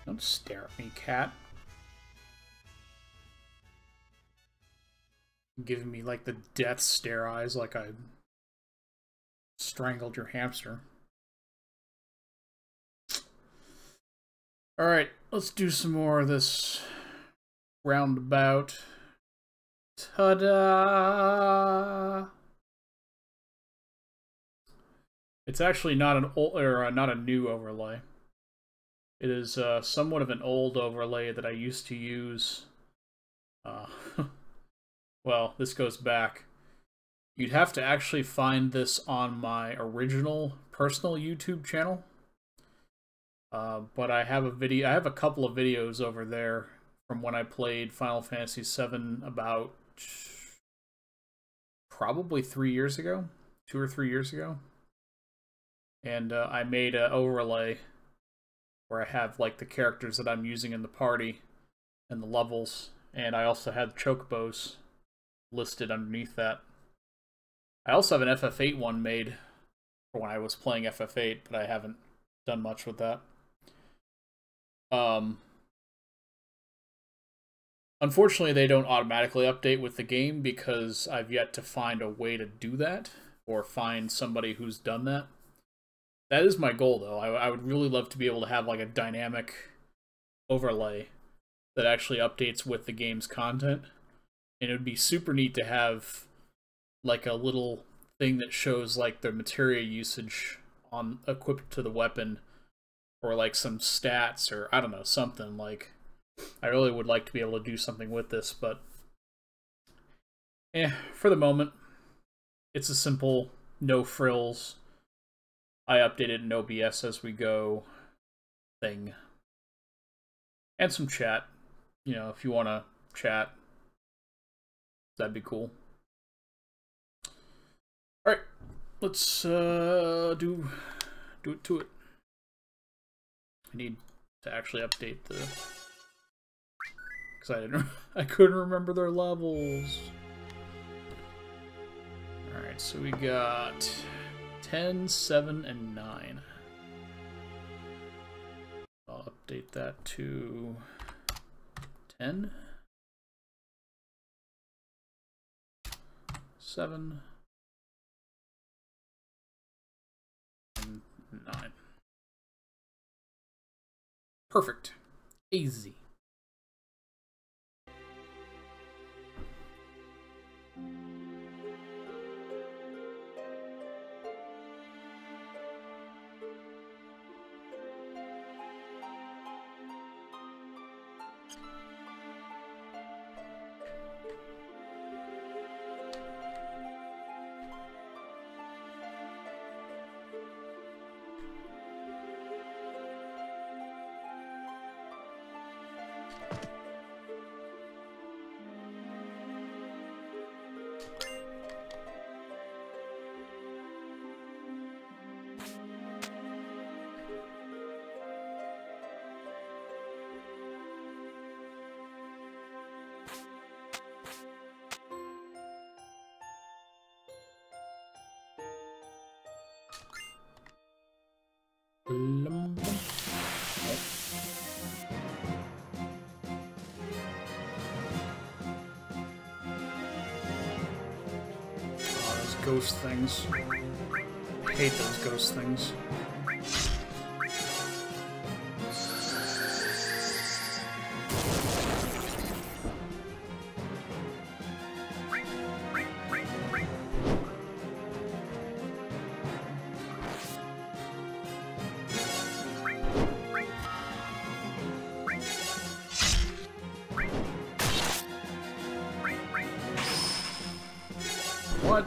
Don't stare at me, cat. Giving me like the death stare eyes like I strangled your hamster. Alright, let's do some more of this roundabout. Ta-da! It's actually not an old or not a new overlay. It is somewhat of an old overlay that I used to use. Well, this goes back. You'd have to actually find this on my original personal YouTube channel. But I have a video. I have a couple of videos over there from when I played Final Fantasy VII about probably 3 years ago, 2 or 3 years ago. And I made an overlay where I have like the characters that I'm using in the party and the levels, and I also had chocobos listed underneath that. I also have an FF8 one made for when I was playing FF8, but I haven't done much with that. Unfortunately, they don't automatically update with the game because I've yet to find a way to do that or find somebody who's done that. That is my goal, though. I would really love to be able to have like a dynamic overlay that actually updates with the game's content. And it would be super neat to have like a little thing that shows like the materia usage on equipped to the weapon, or like some stats, or I don't know, something. Like, I really would like to be able to do something with this, but for the moment, it's a simple, no frills, I update it in OBS as we go thing. And some chat. You know, if you want to chat, that'd be cool. Alright, let's do it to it. I need to actually update the... because I couldn't remember their levels. Alright, so we got 10, 7, and 9. I'll update that to 10, 7, and 9. Perfect. Easy. ghost things. I hate those ghost things. What?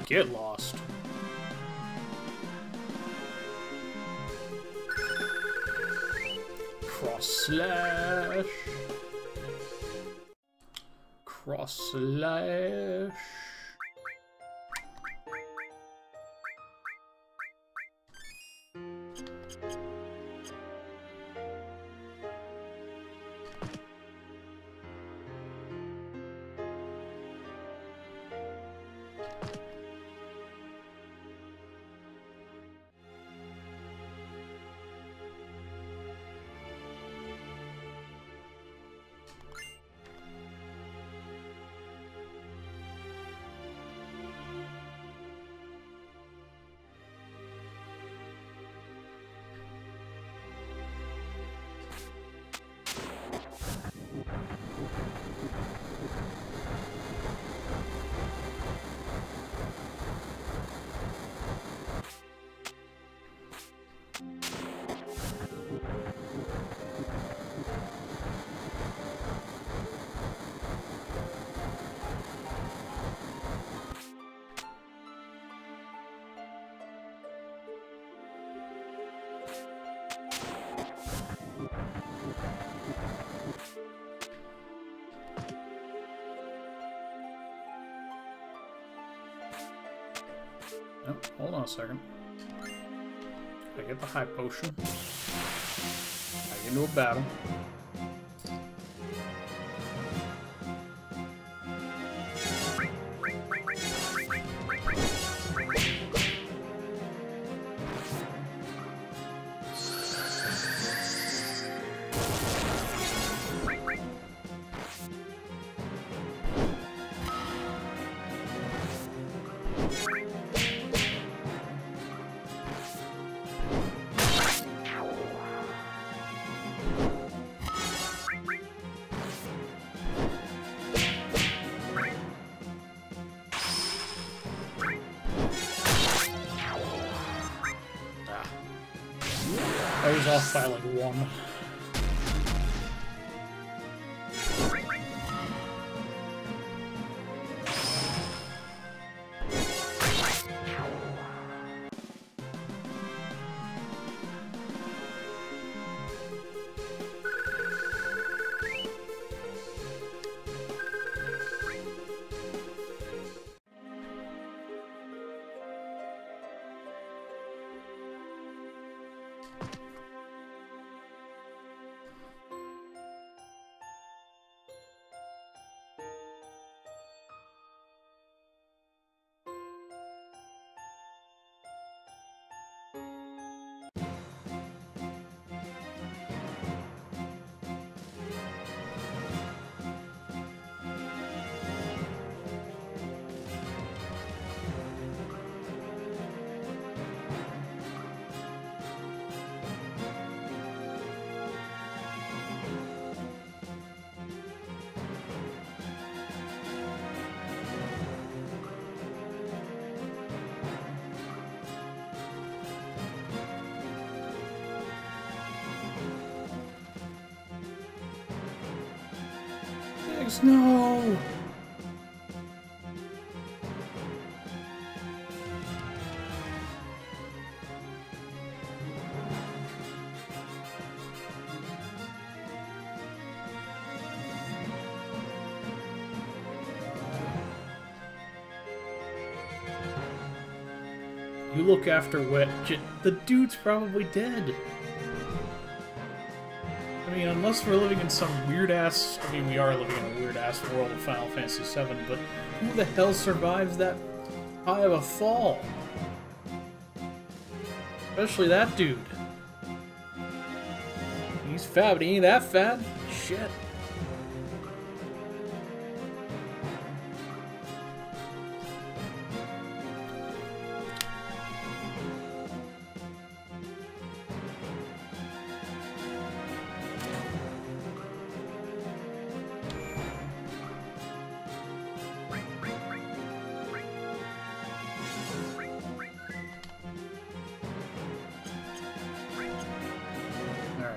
Get lost. Cross slash. Cross slash. Oh, hold on a second. I get the high potion. I get into a battle. I was off by like one. No! You look after Wet. The dude's probably dead. I mean, unless we're living in some weird-ass... I mean, we are living in a weird-ass world of Final Fantasy VII, but who the hell survives that high of a fall? Especially that dude. He's fat, but he ain't that fat. Shit.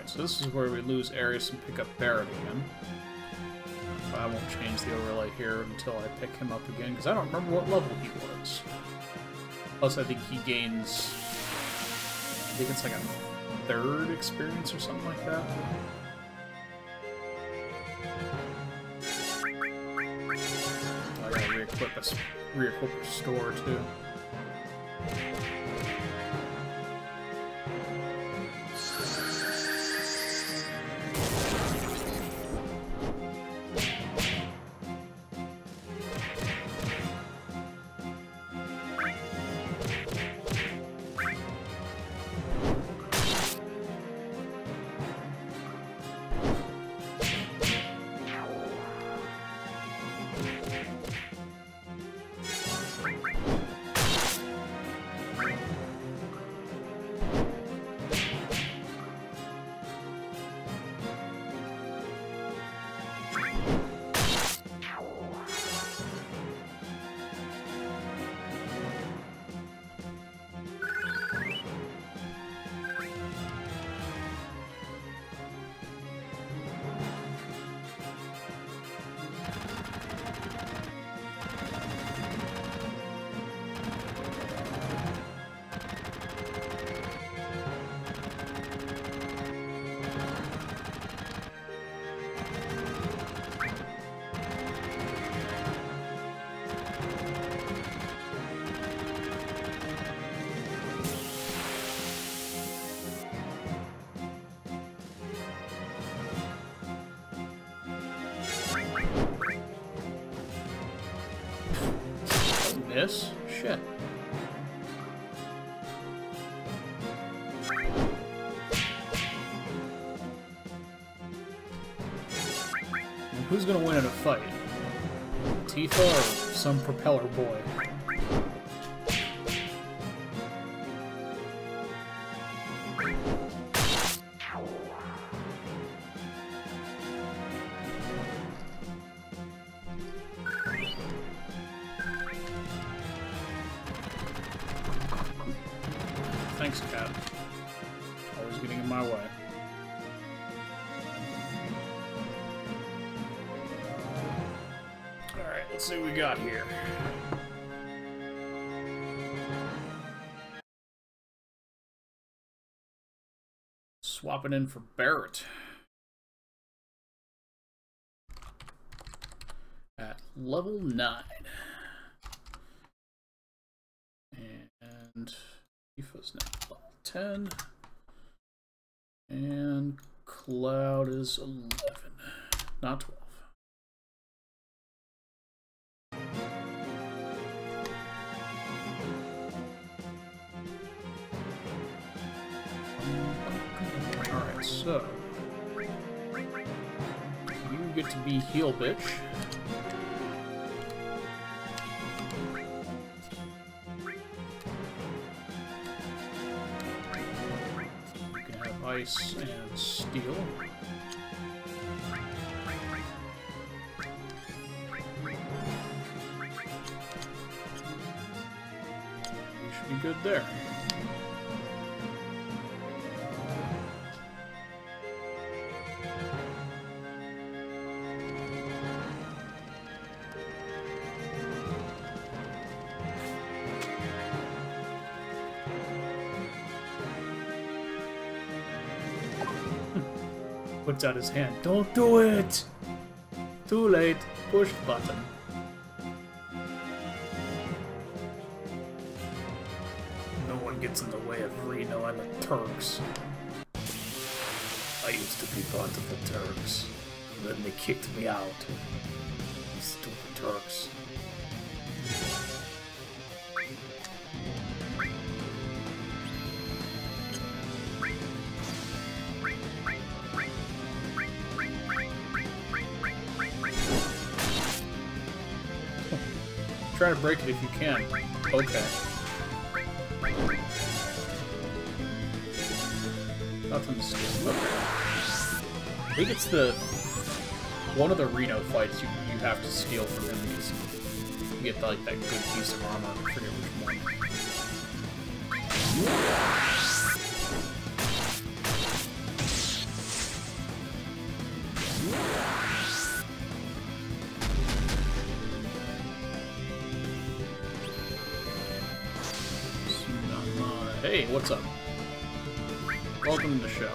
So this is where we lose Aeris and pick up Barret again. But I won't change the overlay here until I pick him up again, because I don't remember what level he was. Plus, I think he gains... I think it's like a 3rd experience or something like that. I gotta re-equip restore, too. Miss? Shit. And who's gonna win in a fight? Tifa or some propeller boy? Thanks, cat. Always getting in my way. Alright, let's see what we got here. Swapping in for Barret. At level 9. And... Tifa's now level 10. And Cloud is 11. Not 12. Alright, so... you get to be heal bitch. Ice and steel. We should be good there. Puts out his hand. Don't do it! Too late. Push button. Turks. I used to be part of the Turks. Then they kicked me out. These stupid Turks. Try to break it if you can. Okay. Nothing to steal. Okay. I think it's the one of the Reno fights you have to steal from him because you get like that good piece of armor. I forget which one. Hey, what's up? Welcome to the show.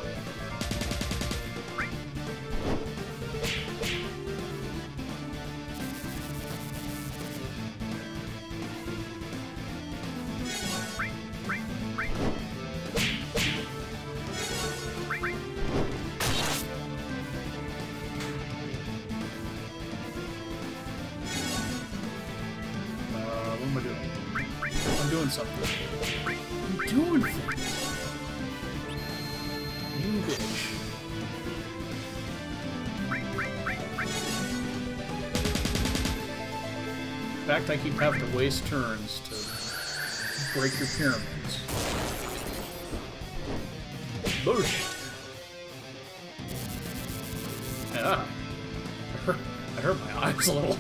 What am I doing? I'm doing something. I'm doing things. You bitch. In fact, I keep having to waste turns to break your pyramids. Bullshit. Ah. I hurt my eyes a little.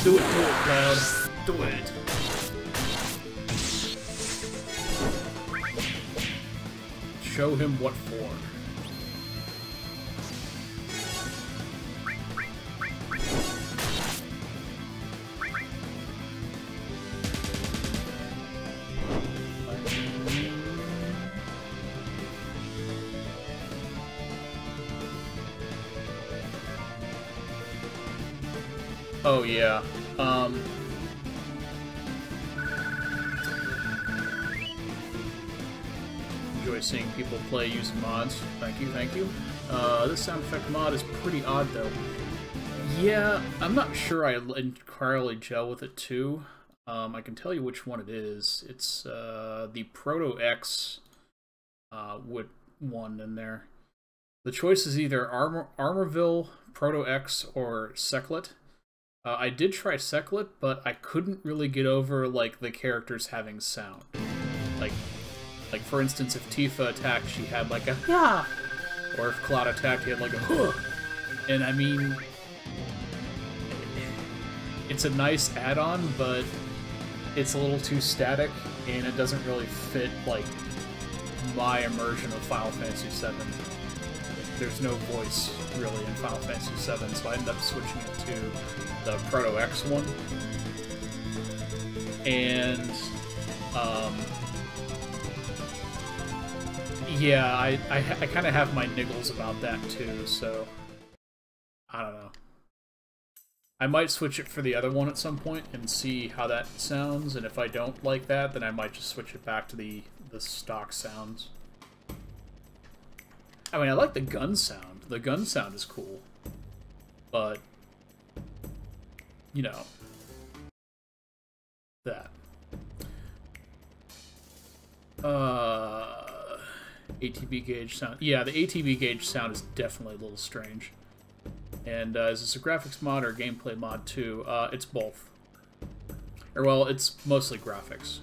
Do it, Cloud. Do it. Show him what for. Oh, yeah. Enjoy seeing people play using mods. Thank you, thank you. This sound effect mod is pretty odd, though. Yeah, I'm not sure I entirely gel with it, too. I can tell you which one it is. It's the Proto X with one in there. The choice is either Armorville, Proto X, or Seclet. I did try Seclet, but I couldn't really get over, like, the characters having sound. Like for instance, if Tifa attacked, she had, like, a yeah, or if Cloud attacked, he had, like, a huh. And, I mean, it's a nice add-on, but it's a little too static, and it doesn't really fit, like, my immersion of Final Fantasy VII. There's no voice, really, in Final Fantasy VII, so I ended up switching it to the Proto X one. And, yeah, I kind of have my niggles about that, too, so I don't know. I might switch it for the other one at some point and see how that sounds, and if I don't like that, then I might just switch it back to the stock sounds. I mean, I like the gun sound. The gun sound is cool. But, you know, that. ATB gauge sound. Yeah, the ATB gauge sound is definitely a little strange. And is this a graphics mod or a gameplay mod too? It's both. Or, well, it's mostly graphics.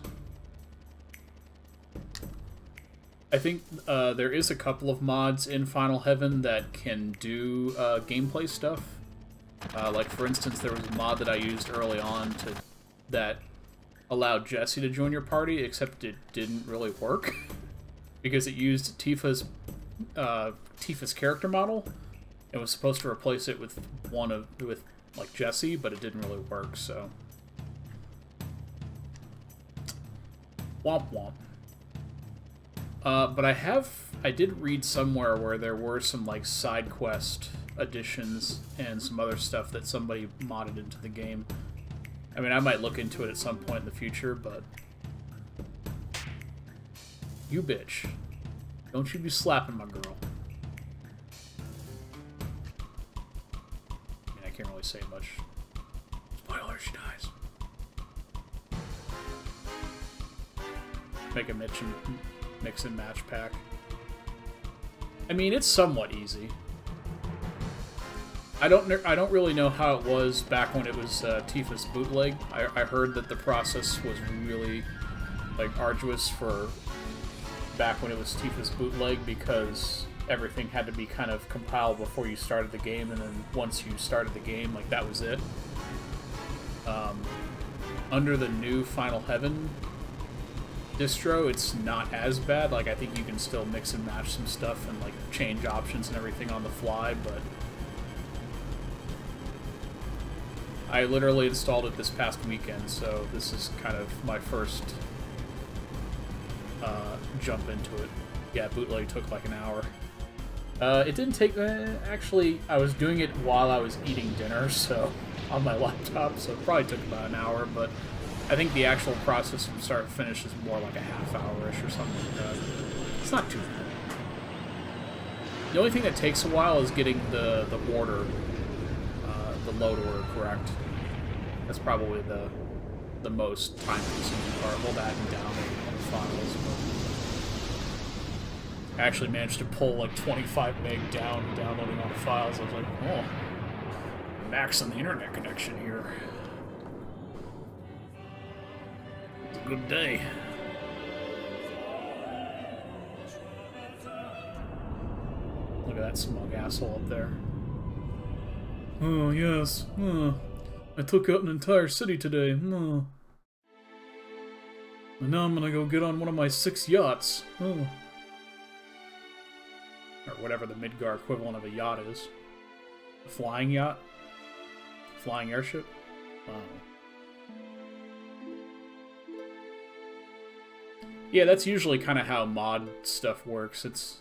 I think there is a couple of mods in Final Heaven that can do gameplay stuff. Like, for instance, there was a mod that I used early on that allowed Jesse to join your party, except it didn't really work. Because it used Tifa's character model. It was supposed to replace it with like Jesse, but it didn't really work. So Womp womp. But I did read somewhere where there were some, like, side quest additions and some other stuff that somebody modded into the game. I mean, I might look into it at some point in the future, but... You bitch. Don't you be slapping my girl. I mean, I can't really say much. Spoiler, she dies. Make a mix and match pack. I mean, it's somewhat easy. I don't really know how it was back when it was Tifa's bootleg. I heard that the process was really, like, arduous for back when it was Tifa's bootleg, because everything had to be kind of compiled before you started the game, and then once you started the game, like, that was it. Under the new Final Heaven distro, it's not as bad. Like, I think you can still mix and match some stuff and, like, change options and everything on the fly, but I literally installed it this past weekend, so this is kind of my first jump into it. Yeah, bootleg took like an hour. It didn't take... actually, I was doing it while I was eating dinner, so on my laptop, so it probably took about an hour, but I think the actual process from start to finish is more like a half-hour-ish or something like that. It's not too bad. The only thing that takes a while is getting the order, the load order correct. That's probably the most time-consuming part. Well, that and downloading all the files. But I actually managed to pull like 25 meg down downloading all the files. I was like, oh, maxing the internet connection here. It's a good day. Look at that smug asshole up there. Oh, yes. I took out an entire city today. And now I'm gonna go get on one of my 6 yachts. Or whatever the Midgar equivalent of a yacht is. A flying yacht? Flying airship? Yeah, that's usually kind of how mod stuff works. It's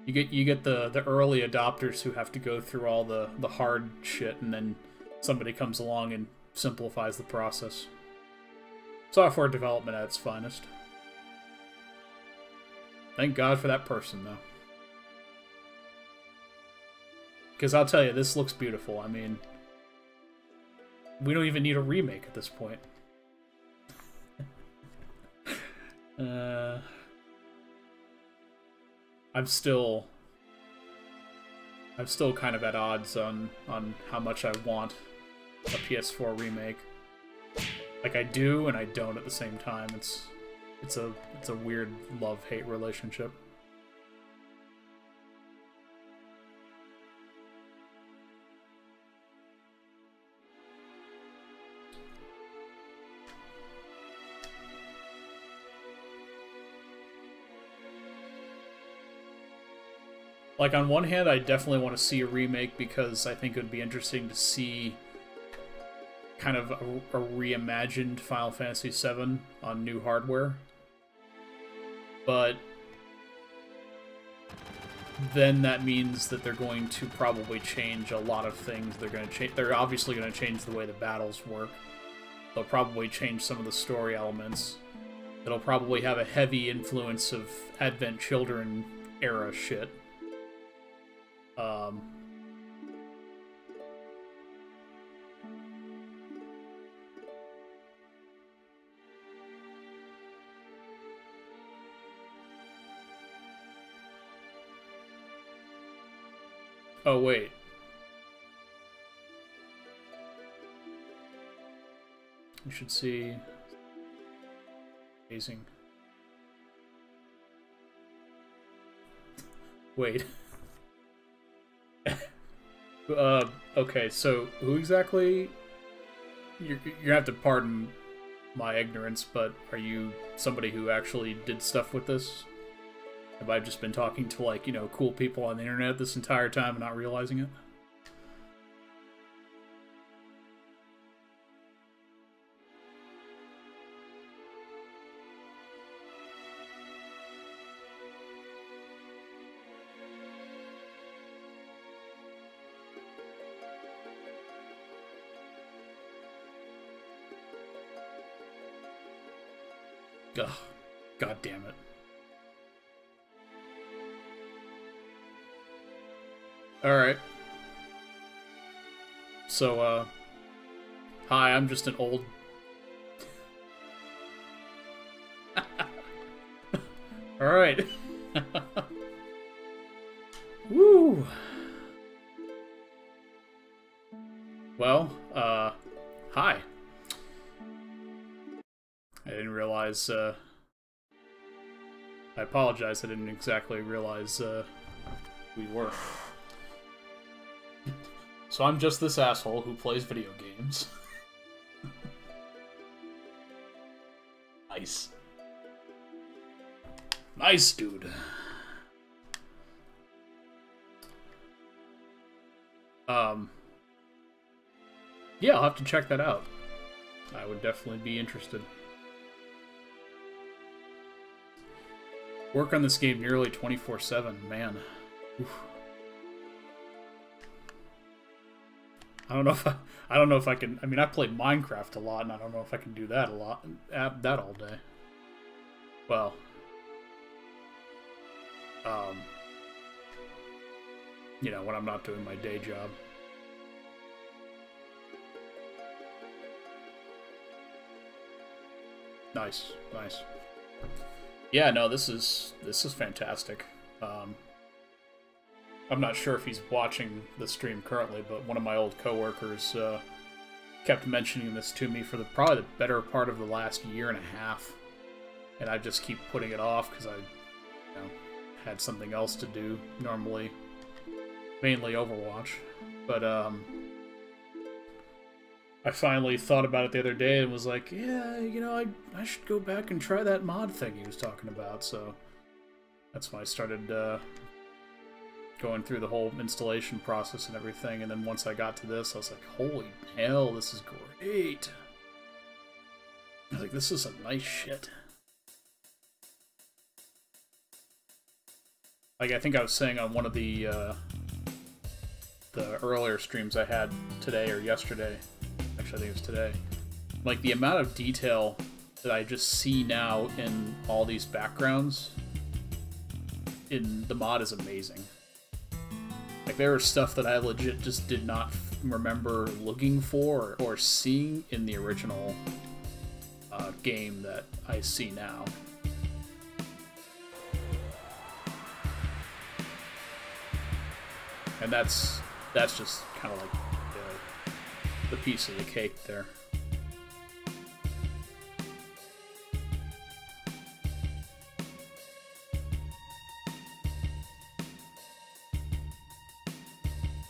you get the early adopters who have to go through all the hard shit, and then somebody comes along and simplifies the process. Software development at its finest. Thank God for that person, though. Because I'll tell you, this looks beautiful. I mean, we don't even need a remake at this point. I'm still kind of at odds on how much I want a PS4 remake. Like, I do and I don't at the same time. It's a weird love-hate relationship. Like, on one hand, I definitely want to see a remake because I think it would be interesting to see kind of a reimagined Final Fantasy VII on new hardware. But then that means that they're going to probably change a lot of things. They're obviously going to change the way the battles work. They'll probably change some of the story elements. It'll probably have a heavy influence of Advent Children era shit. Oh, wait. You should see... Amazing. Wait. Okay, so who exactly... You're gonna have to pardon my ignorance, but are you somebody who actually did stuff with this? Have I just been talking to, like, you know, cool people on the internet this entire time and not realizing it? Ugh. God damn it. Alright. So, hi, I'm just an old... Alright. Woo! Well, hi. I didn't realize, I apologize, I didn't exactly realize, we were. So I'm just this asshole who plays video games. Nice. Nice, dude. Yeah, I'll have to check that out. I would definitely be interested. Work on this game nearly 24/7, man. Oof. I don't know if I can. I mean, I played Minecraft a lot, and I don't know if I can do that a lot, that all day. Well, you know, when I'm not doing my day job. Nice, nice. Yeah, no, this is fantastic. I'm not sure if he's watching the stream currently, but one of my old coworkers kept mentioning this to me for probably the better part of the last year and a half, and I just keep putting it off because I, you know, had something else to do. Normally, mainly Overwatch, but I finally thought about it the other day and was like, yeah, you know, I should go back and try that mod thing he was talking about. So that's when I started going through the whole installation process and everything. And then once I got to this, I was like, holy hell, this is great. I was like, this is some nice shit. Like, I think I was saying on one of the earlier streams I had today or yesterday, actually I think it was today, like the amount of detail that I just see now in all these backgrounds in the mod is amazing. Like, there was stuff that I legit just did not remember looking for or seeing in the original game that I see now. And that's just kind of like the piece of the cake there.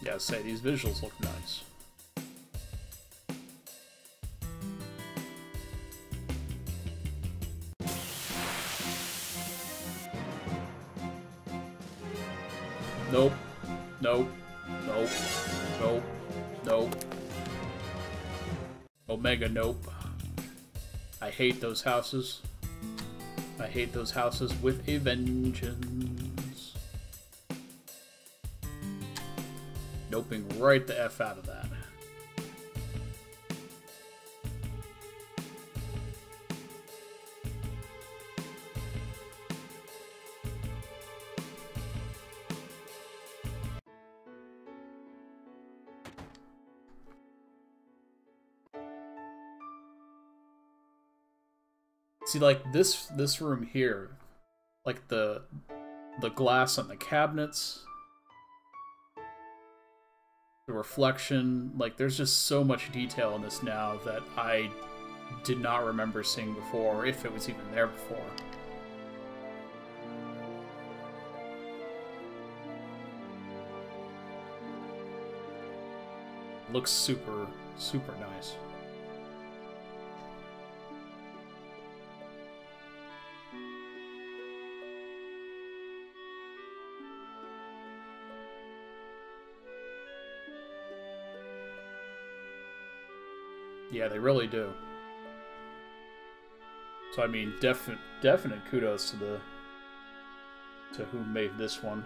Yeah, say these visuals look nice. Nope. Nope. Nope. Nope. Nope. Omega, nope. I hate those houses. I hate those houses with a vengeance. Noping right the F out of that. See, like this room here, like the glass on the cabinets, the reflection, like there's just so much detail in this now that I did not remember seeing before, if it was even there before. Looks super, super nice. Yeah, they really do. So I mean, definite kudos to who made this one.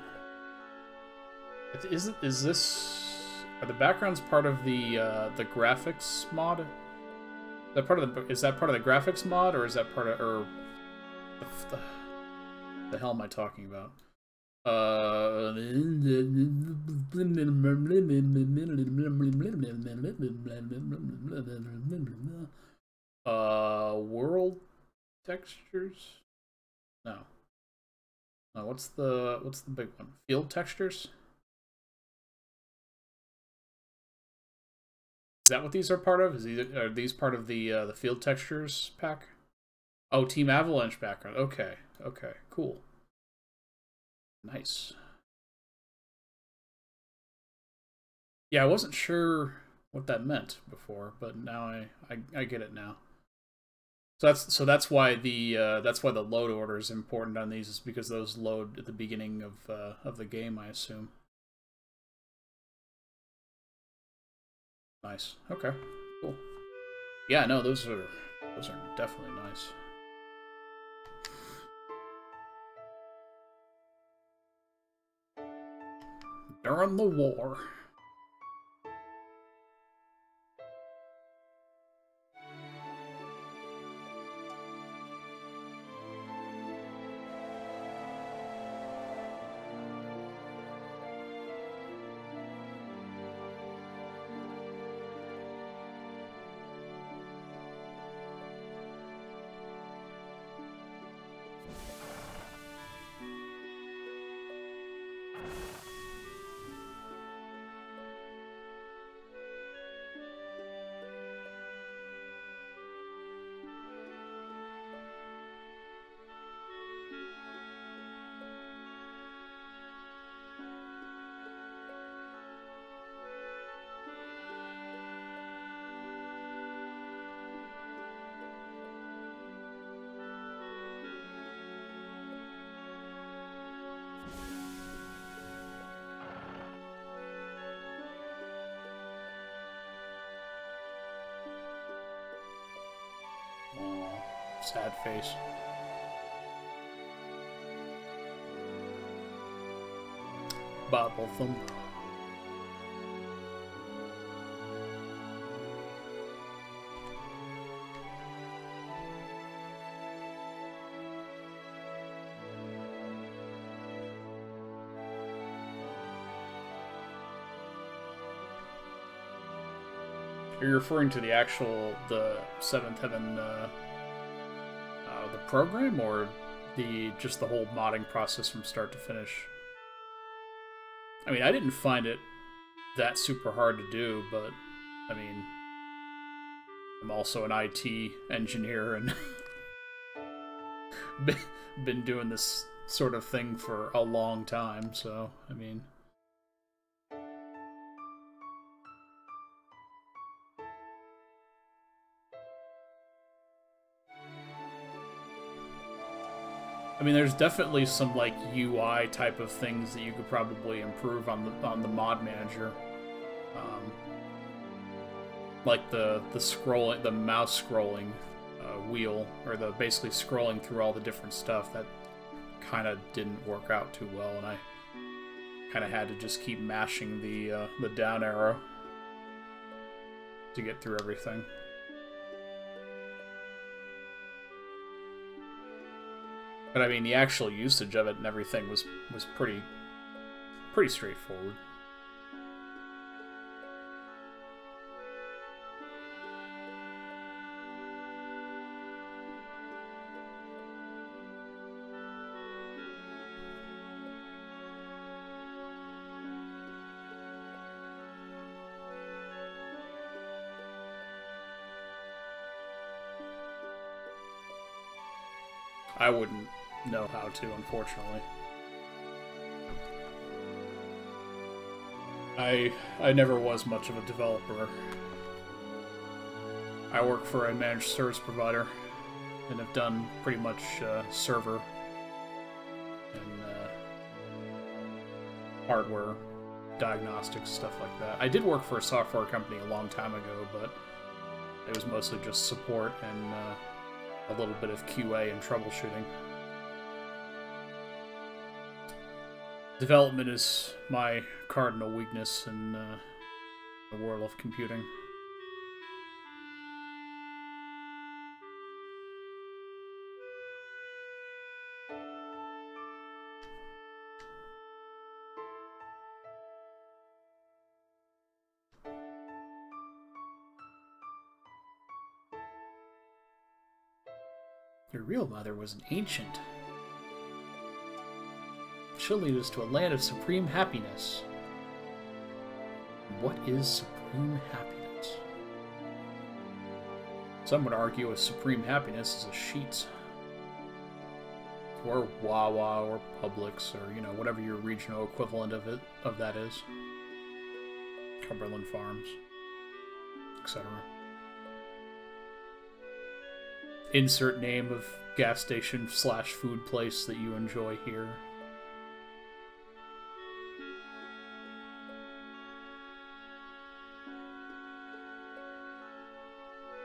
Is this? Are the backgrounds part of the graphics mod? Is that part of the graphics mod, or is that part of, or The hell am I talking about? World textures? No. No, what's the big one? Field textures? Is that what these are part of? Are these part of the field textures pack? Oh, Team Avalanche background. Okay, okay, cool. Nice. Yeah, I wasn't sure what that meant before, but now I get it now. So that's why the load order is important on these, is because those load at the beginning of the game, I assume. Nice. Okay. Cool. Yeah, no, those are definitely nice. During the war. Sad face. Bubble thump. Are you referring to the Seventh Heaven, the program, or just the whole modding process from start to finish? I mean, I didn't find it that super hard to do, but I mean, I'm also an IT engineer and been doing this sort of thing for a long time, so I mean. I mean, there's definitely some like UI type of things that you could probably improve on the mod manager, like the scrolling, the mouse scrolling wheel, or the basically scrolling through all the different stuff. That kind of didn't work out too well, and I kind of had to just keep mashing the down arrow to get through everything. But I mean, the actual usage of it and everything was pretty straightforward. I wouldn't know how to, unfortunately. I never was much of a developer. I work for a managed service provider and have done pretty much server and hardware diagnostics, stuff like that. I did work for a software company a long time ago, but it was mostly just support and a little bit of QA and troubleshooting. Development is my cardinal weakness in the world of computing. Your real mother was an ancient. She'll lead us to a land of supreme happiness. What is supreme happiness? Some would argue a supreme happiness is a Sheetz. Or Wawa, or Publix, or, you know, whatever your regional equivalent of that is. Cumberland Farms, etc. Insert name of gas station / food place that you enjoy here.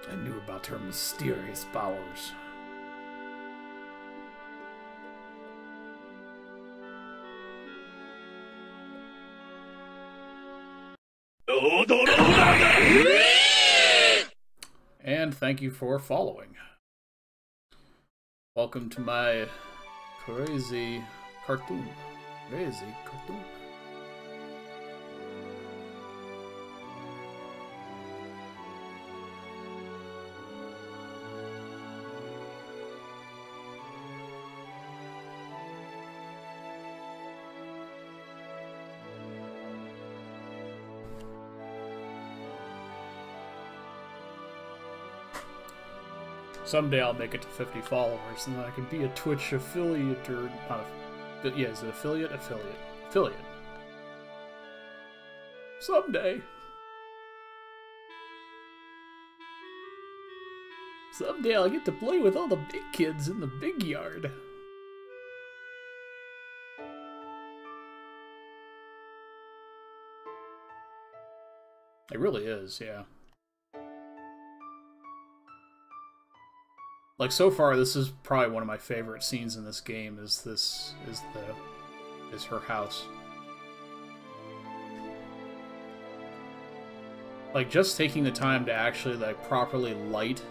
I knew about her mysterious powers. And thank you for following. Welcome to my crazy cartoon. Crazy cartoon. Someday I'll make it to 50 followers, and then I can be a Twitch affiliate, or not a... Yeah, is it affiliate? Affiliate. Someday. Someday I'll get to play with all the big kids in the big yard. It really is, yeah. Like, so far, this is probably one of my favorite scenes in this game, is her house. Like, just taking the time to actually, like, properly light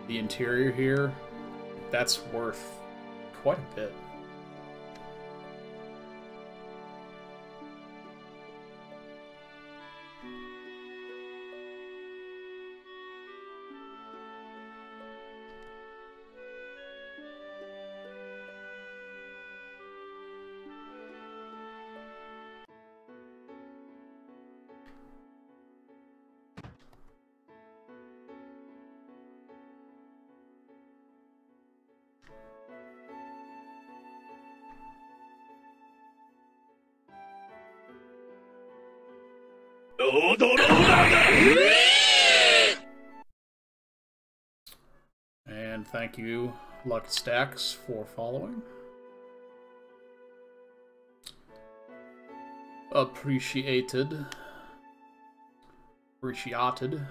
the interior here, that's worth quite a bit. And thank you, Lucky Stacks, for following. Appreciated. Appreciated.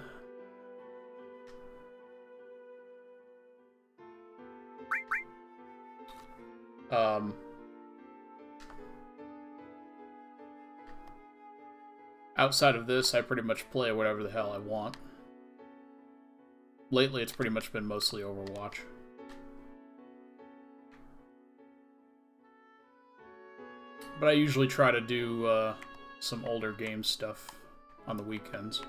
Outside of this, I pretty much play whatever the hell I want. Lately, it's pretty much been mostly Overwatch. But I usually try to do some older game stuff on the weekends.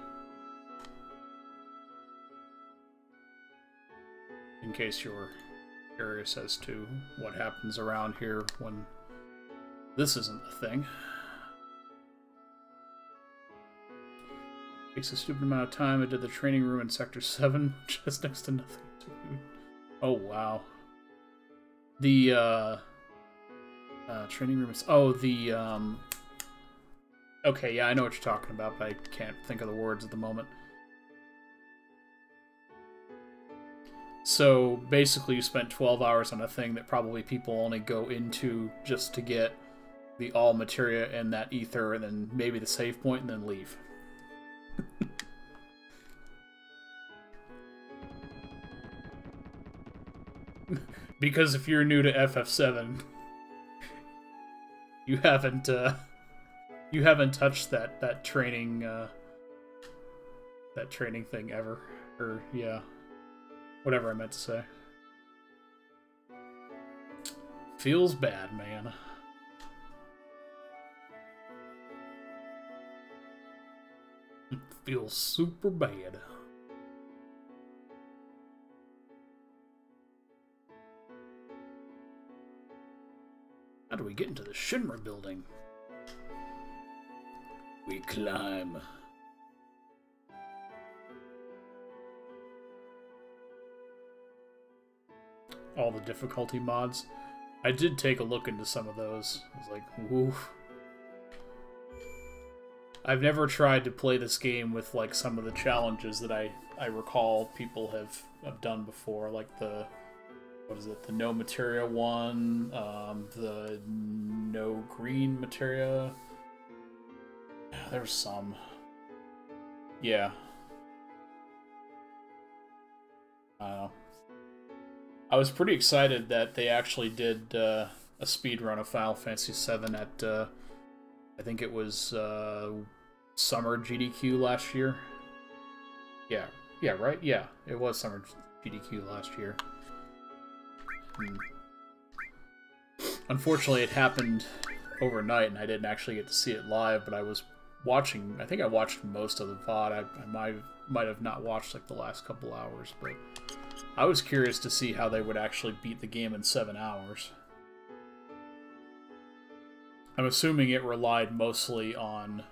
In case you're curious as to what happens around here when this isn't a thing. Takes a stupid amount of time. I did the training room in Sector 7, just next to nothing. Oh, wow. The, training room is... Oh, the, Okay, yeah, I know what you're talking about, but I can't think of the words at the moment. So, basically you spent 12 hours on a thing that probably people only go into just to get the all materia and that ether, and then maybe the save point, and then leave. Because if you're new to FF7, you haven't touched that training thing ever, or yeah, whatever I meant to say. Feels bad, man. It feels super bad. get into the Shinra building. We climb. All the difficulty mods. I did take a look into some of those. I was like, woof. I've never tried to play this game with like some of the challenges that I recall people have done before, like the, what is it, the no materia one, the no green materia. There's some. Yeah. I don't know. I was pretty excited that they actually did a speedrun of Final Fantasy VII at, I think it was Summer GDQ last year. Yeah, right? Yeah, it was Summer GDQ last year. Unfortunately, it happened overnight, and I didn't actually get to see it live, but I was watching, I think I watched most of the VOD. I might have not watched like the last couple hours, but I was curious to see how they would actually beat the game in 7 hours. I'm assuming it relied mostly on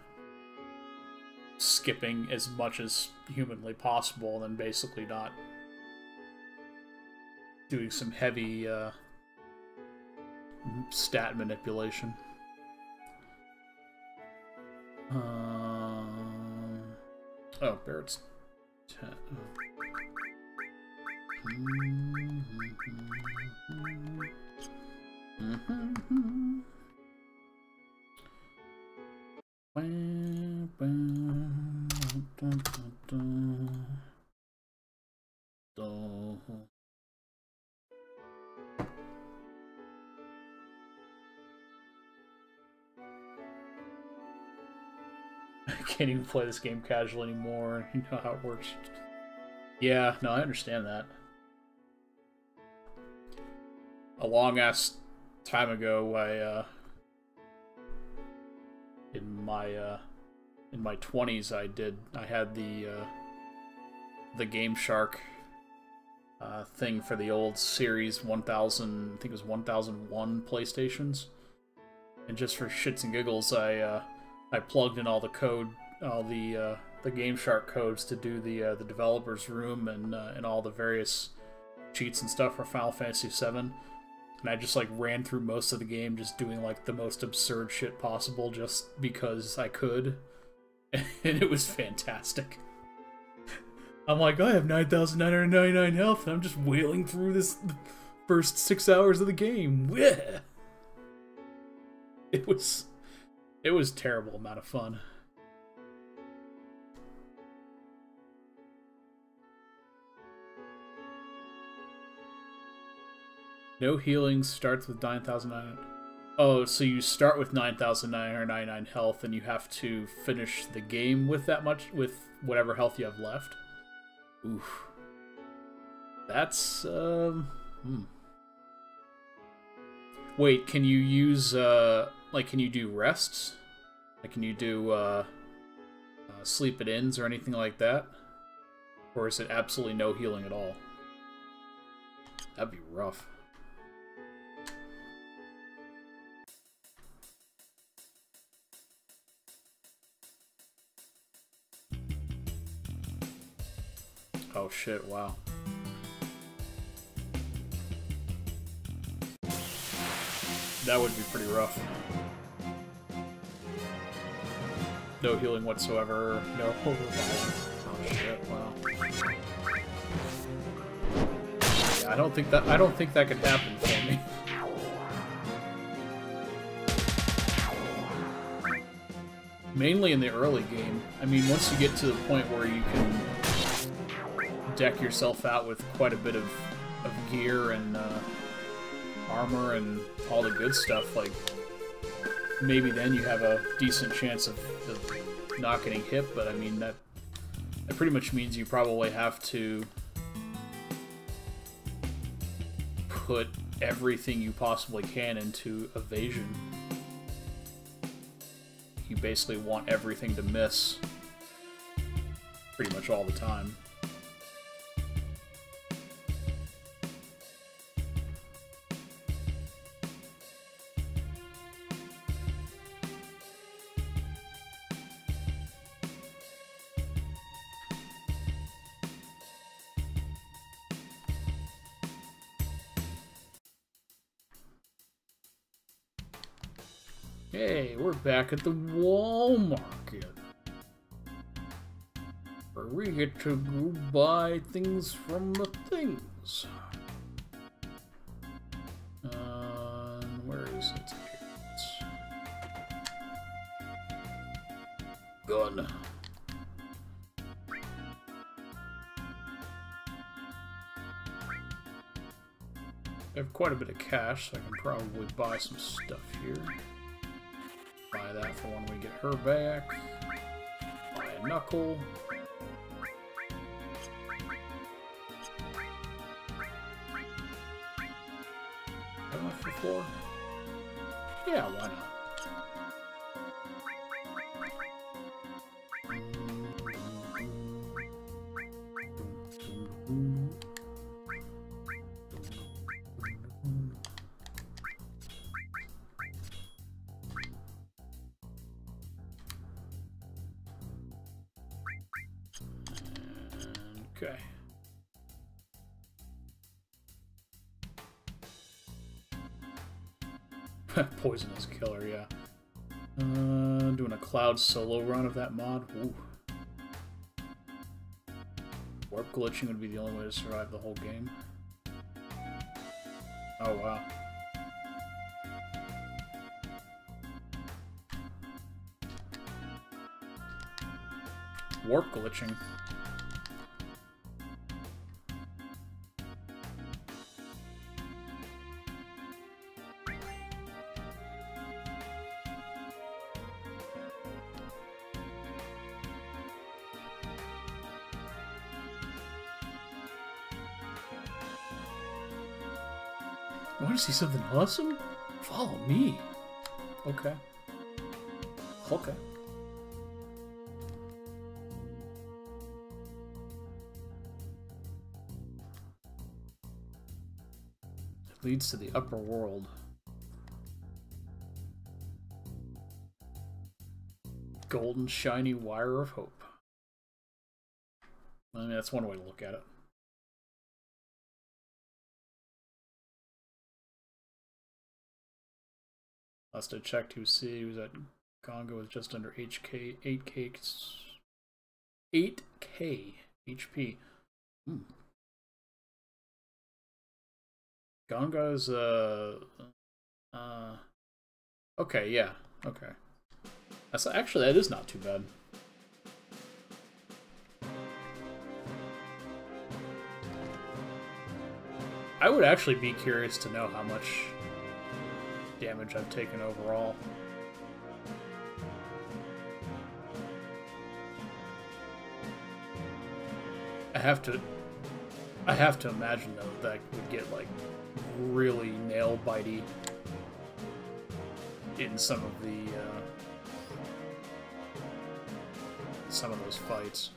skipping as much as humanly possible, and then basically not doing some heavy stat manipulation. Oh, Barret's 10. I can't even play this game casual anymore. You know how it works. Yeah, no, I understand that. A long-ass time ago, in my 20s, I had the Game Shark thing for the old Series 1000, I think it was 1001 PlayStations, and just for shits and giggles, I plugged in all the code, all the Game Shark codes to do the developer's room and all the various cheats and stuff for Final Fantasy VII. And I just like ran through most of the game just doing like the most absurd shit possible just because I could. And it was fantastic. I'm like, I have 9,999 health and I'm just wailing through the first 6 hours of the game. Yeah. It was a terrible amount of fun. No healing starts with 9,900. Oh, so you start with 9,999 health, and you have to finish the game with that much, with whatever health you have left. Oof. That's Wait, can you use like, can you do rests? Like, can you do sleep at inns or anything like that? Or is it absolutely no healing at all? That'd be rough. Oh shit, wow. That would be pretty rough. No healing whatsoever, no revival. Oh shit, wow. Yeah, I don't think that could happen for me. Mainly in the early game. I mean, once you get to the point where you can deck yourself out with quite a bit of gear and armor and all the good stuff, like, maybe then you have a decent chance of not getting hit, but I mean, that pretty much means you probably have to put everything you possibly can into evasion. You basically want everything to miss pretty much all the time. Hey, we're back at the wall market, where we get to go buy things from the things. Where is it? Gun. I have quite a bit of cash, so I can probably buy some stuff here. Buy that for when we get her back. Buy a knuckle. Enough for 4? Yeah, why not? Okay. Poisonous killer, yeah. Doing a cloud solo run of that mod. Ooh. Warp glitching would be the only way to survive the whole game. Oh wow. Warp glitching. Want to see something awesome? Follow me. Okay. Okay. It leads to the upper world. Golden shiny wire of hope. I mean, that's one way to look at it. Last I checked, he was at Gonga with just under 8k HP. Gonga is okay, yeah, okay. That's actually, that is not too bad. I would actually be curious to know how much damage I've taken overall. I have to imagine though that would get like really nail bitey in some of those fights.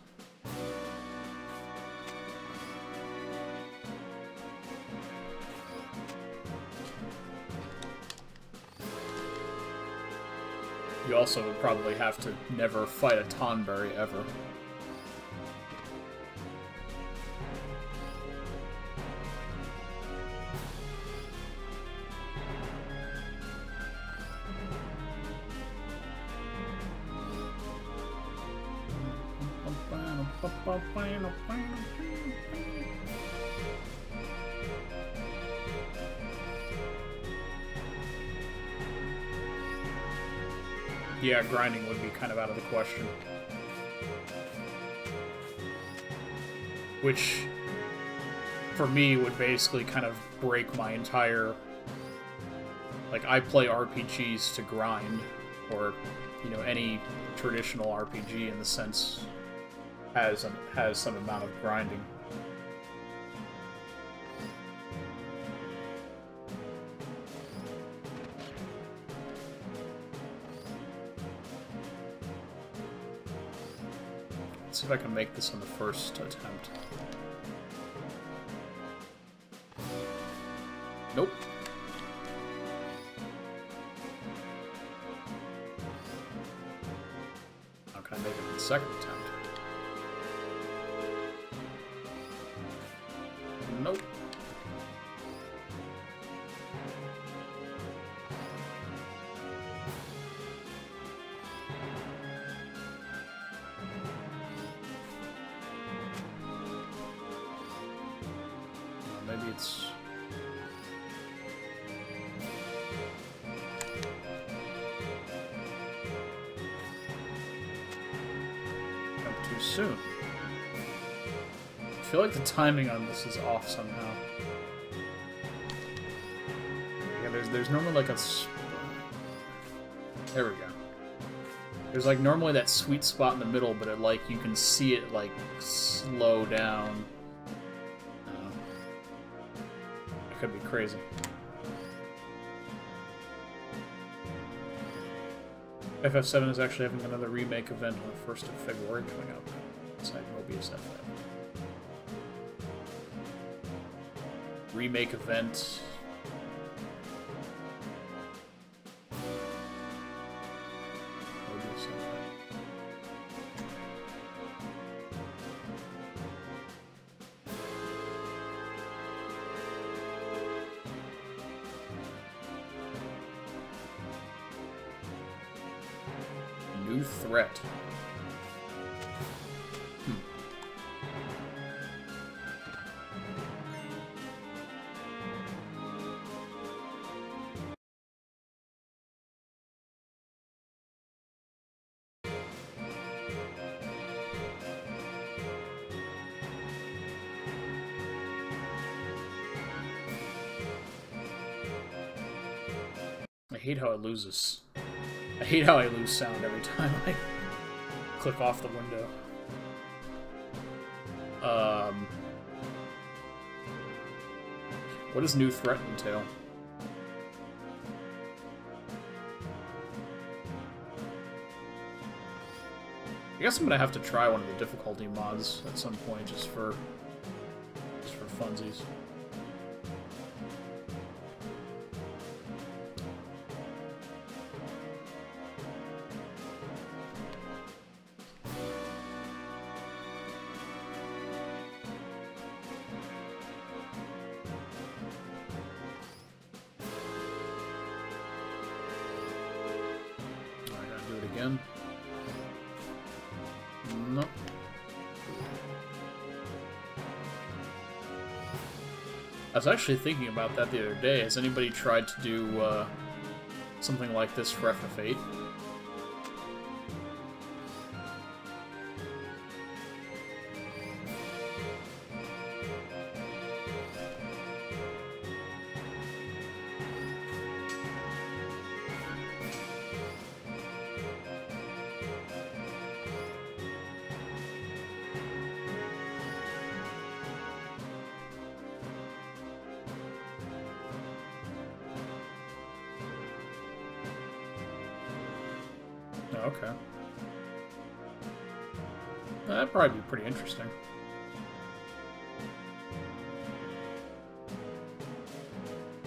You also would probably have to never fight a Tonberry ever. Yeah, grinding would be kind of out of the question. Which, for me, would basically kind of break my entire... Like, I play RPGs to grind, or, you know, any traditional RPG in the sense has some amount of grinding. Let's see if I can make this on the first attempt. Nope. How can I make it on the second attempt? Nope. it's... Jump too soon. I feel like the timing on this is off somehow. Yeah, there's normally like a... There we go. There's like normally that sweet spot in the middle, but it like you can see it like slow down. That could be crazy. FF7 is actually having another remake event on the 1st of February coming up. Inside Mobius FF. Remake event. Mobius FF. New threat. I hate how it loses. I hate how I lose sound every time I click off the window. What does new threat entail? I guess I'm gonna have to try one of the difficulty mods at some point, just for funsies. Again. No. I was actually thinking about that the other day. Has anybody tried to do something like this for FF8? Okay. That'd probably be pretty interesting.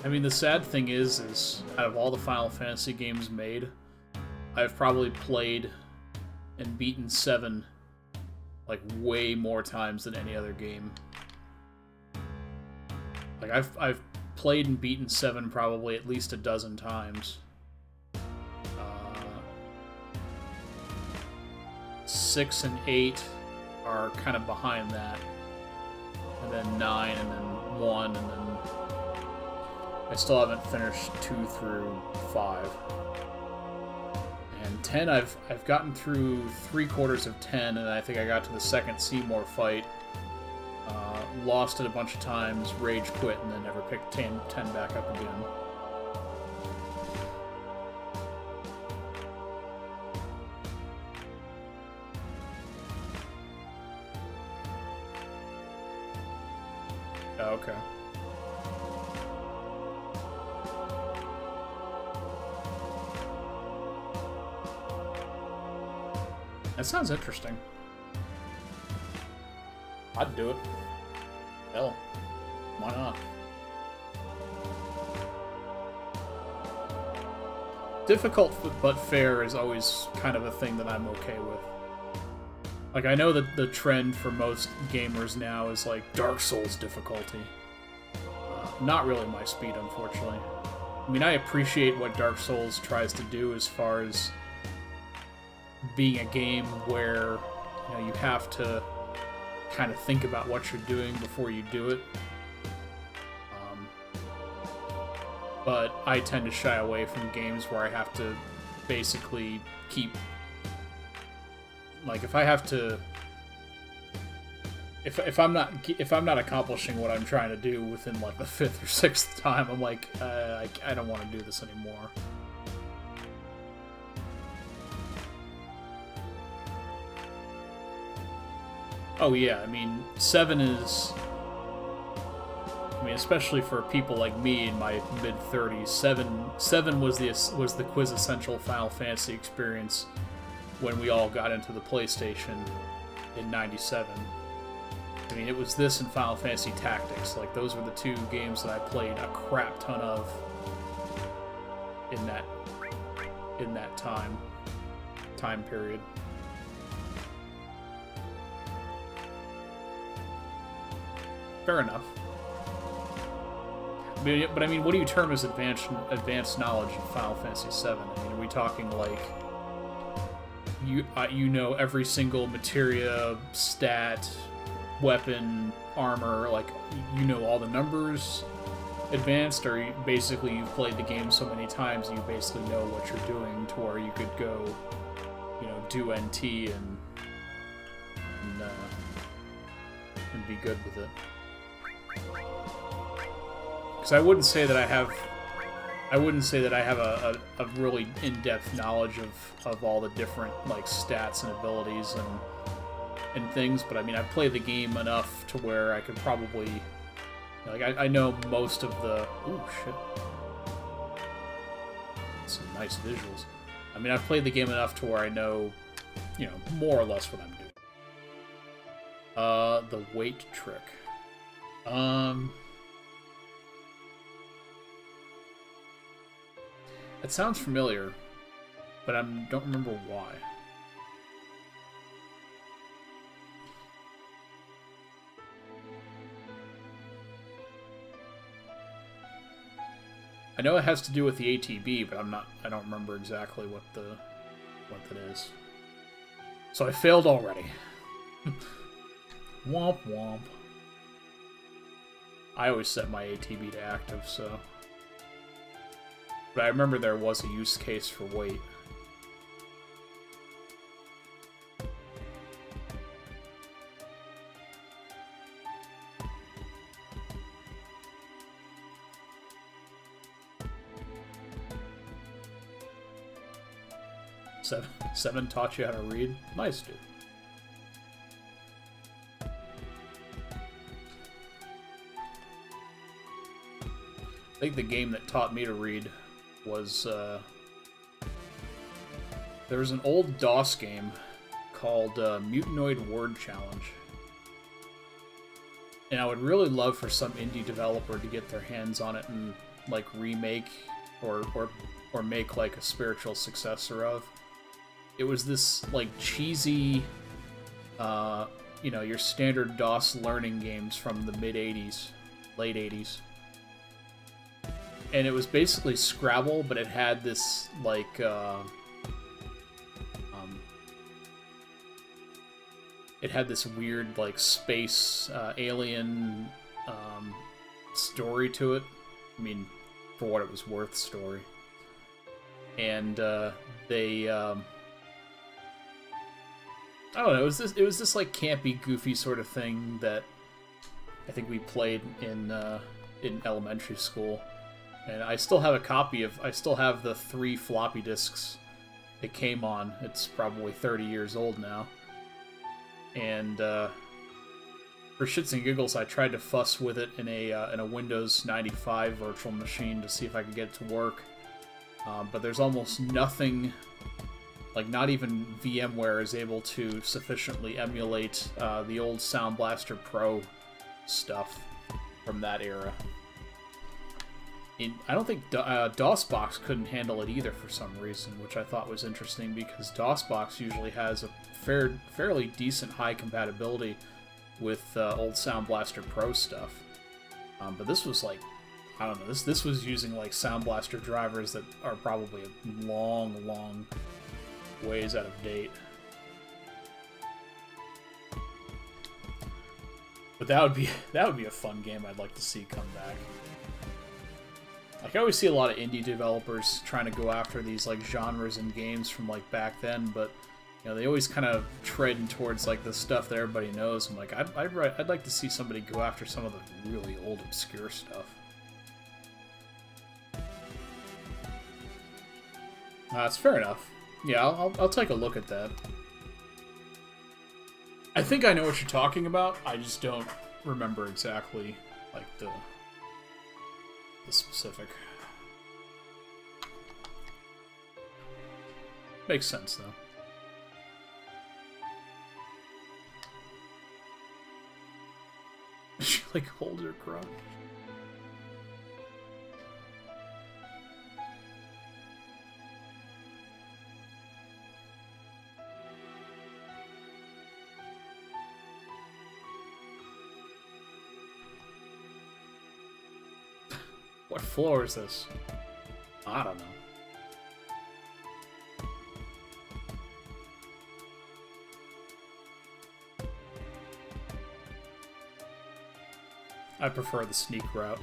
I mean, the sad thing is out of all the Final Fantasy games made, I've probably played and beaten 7 like way more times than any other game. Like I've played and beaten 7 probably at least a dozen times. 6 and 8 are kind of behind that, and then 9, and then 1, and then I still haven't finished 2 through 5. And 10, I've gotten through 3/4 of 10, and I think I got to the second Seymour fight, lost it a bunch of times, rage quit, and then never picked 10 back up again. Oh, okay. That sounds interesting. I'd do it. Hell, why not? Difficult but fair is always kind of a thing that I'm okay with. Like, I know that the trend for most gamers now is, like, Dark Souls difficulty. Not really my speed, unfortunately. I mean, I appreciate what Dark Souls tries to do as far as being a game where, you know, you have to kind of think about what you're doing before you do it. but I tend to shy away from games where I have to basically keep... Like, if I have to... If I'm not accomplishing what I'm trying to do within, like, the 5th or 6th time, I'm like, I don't want to do this anymore. Oh yeah, I mean, 7 is... I mean, especially for people like me in my mid-30s, 7 was the quintessential Final Fantasy experience when we all got into the PlayStation in '97. I mean, it was this and Final Fantasy Tactics. Like, those were the 2 games that I played a crap ton of in that time period. Fair enough. But I mean, what do you term as advanced knowledge in Final Fantasy VII? I mean, are we talking like you know every single materia, stat, weapon, armor, like you know all the numbers advanced, or basically you've played the game so many times you basically know what you're doing to where you could go, you know, do NT and be good with it. Because I wouldn't say that I have a really in-depth knowledge of all the different like stats and abilities and things, but I mean I've played the game enough to where I could probably like I know most of the shit. Some nice visuals. I mean I've played the game enough to where I know, you know, more or less what I'm doing. The weight trick. It sounds familiar, but I don't remember why. I know it has to do with the ATB, but I don't remember exactly what that is. So I failed already. Womp womp. I always set my ATB to active, so... But I remember there was a use case for weight. Seven taught you how to read? Nice, dude. I think the game that taught me to read was, there was an old DOS game called Mutanoid Word Challenge. And I would really love for some indie developer to get their hands on it and, like, remake or make, like, a spiritual successor of. It was this, like, cheesy, you know, your standard DOS learning games from the mid-'80s, late 80s. And it was basically Scrabble, but it had this, like, it had this weird, like, space, alien, story to it. I mean, for what it was worth, story. And, they, I don't know, it was this, like, campy, goofy sort of thing that I think we played in elementary school. And I still have a copy of... I still have the 3 floppy disks it came on. It's probably 30 years old now. And for shits and giggles, I tried to fuss with it in a Windows 95 virtual machine to see if I could get it to work. But there's almost nothing... Like, not even VMware is able to sufficiently emulate the old Sound Blaster Pro stuff from that era. I don't think DOSBox couldn't handle it either for some reason, which I thought was interesting because DOSBox usually has a fairly decent high compatibility with old Sound Blaster Pro stuff. But this was like, I don't know, this was using like Sound Blaster drivers that are probably a long ways out of date. But that would be a fun game I'd like to see come back. Like, I always see a lot of indie developers trying to go after these, like, genres and games from, like, back then, but, you know, they always kind of tread towards, like, the stuff that everybody knows. I'm like, I'd like to see somebody go after some of the really old, obscure stuff. That's fair enough. Yeah, I'll take a look at that. I think I know what you're talking about. I just don't remember exactly, like, the specific. Makes sense, though. She, like, holds her crotch. What floor is this? I don't know. I prefer the sneak route.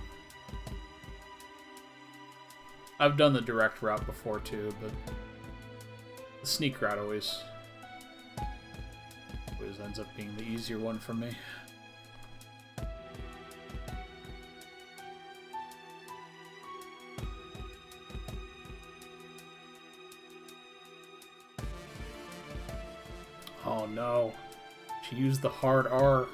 I've done the direct route before too, but the sneak route always ends up being the easier one for me. Oh no, she used the hard R.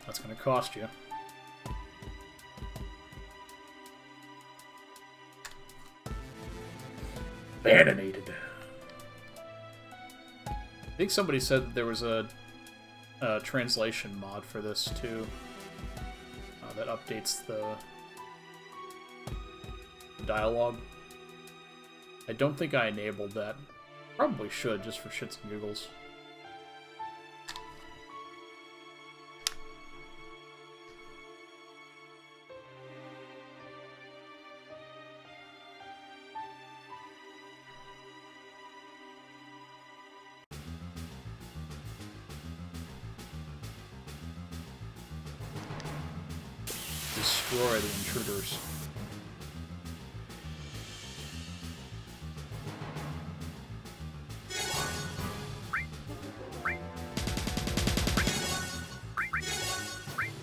That's gonna cost you. Bananated. I think somebody said that there was a translation mod for this too, that updates the dialogue. I don't think I enabled that. Probably should, just for shits and giggles. Destroy the intruders.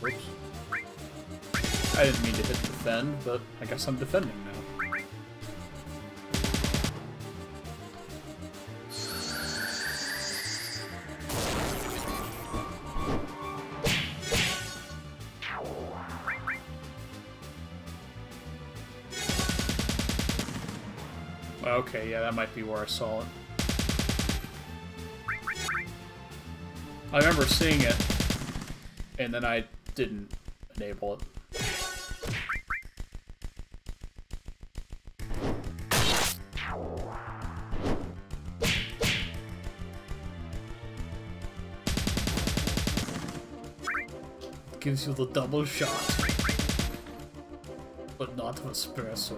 Whoops. I didn't mean to hit defend, but I guess I'm defending now. Okay, yeah, that might be where I saw it. I remember seeing it, and then I didn't enable it. Gives you the double shot, but not of espresso.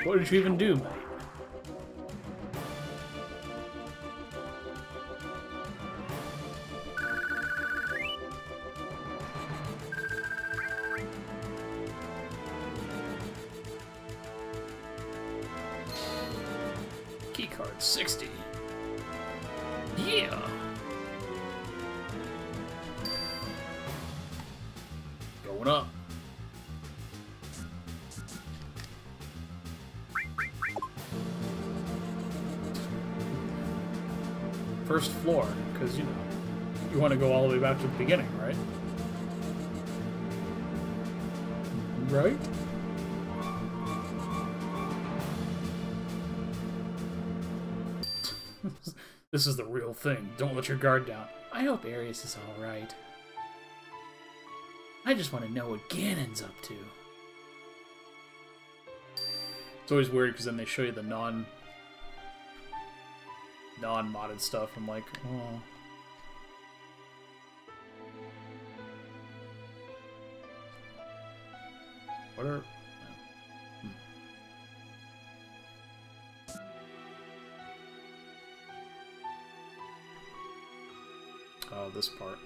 What did you even do, mate? Keycard 60. Yeah. Going up. First floor, because, you know. You want to go all the way back to the beginning, right? Right? This is the real thing. Don't let your guard down. I hope Aeris is alright. I just want to know what Ganon's up to. It's always weird because then they show you the non-modded stuff. I'm like, oh. What are... Oh, this part.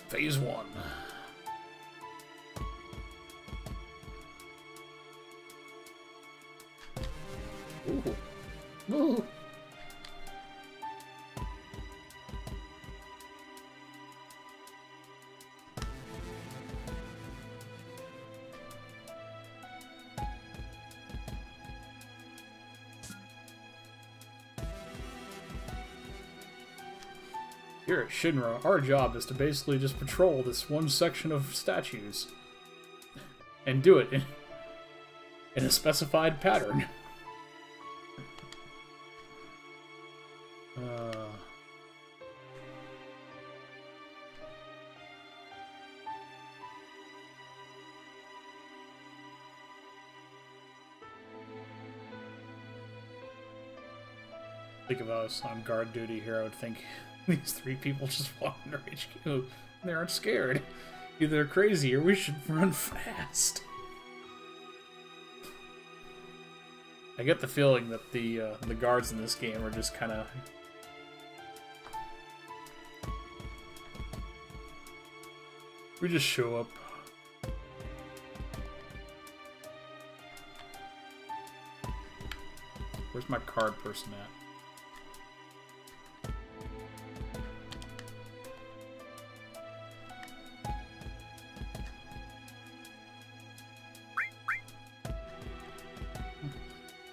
Phase 1. Ooh. Ooh. Here at Shinra, our job is to basically just patrol this one section of statues. And do it in a specified pattern. Think if I was on guard duty here, I would think these three people just walk into HQ. They aren't scared. Either they're crazy or we should run fast. I get the feeling that the guards in this game are just kind of... We just show up. Where's my card person at?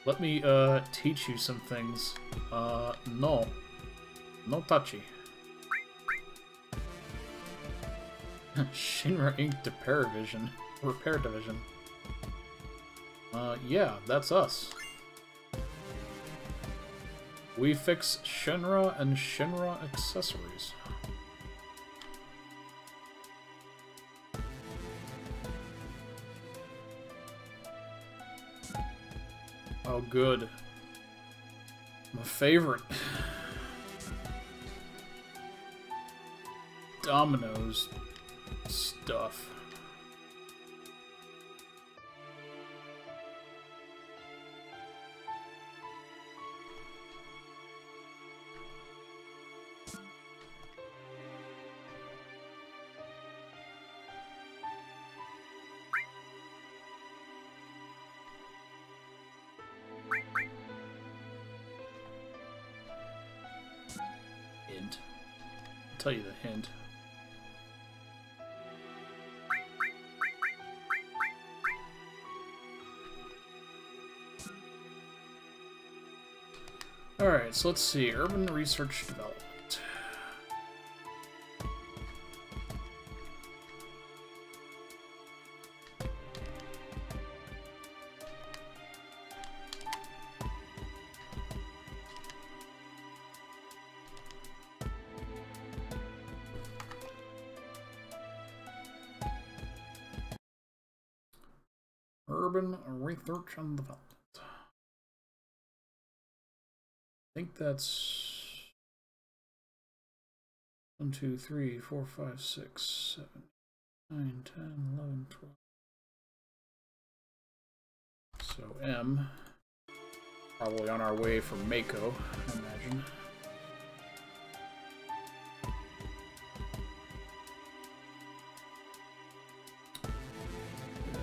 Let me, teach you some things. No. No touchy. Shinra Inc. Repair Division. Yeah, that's us. We fix Shinra and Shinra accessories. Oh, good. My favorite. Domino's stuff. Hint. I'll tell you the hint. Alright, so let's see. Urban Research Development. Urban Research and Development. I think that's 1, 2, 3, 4, 5, 6, 7, 9, 10, 11, 12. So M, probably on our way for Mako, I imagine.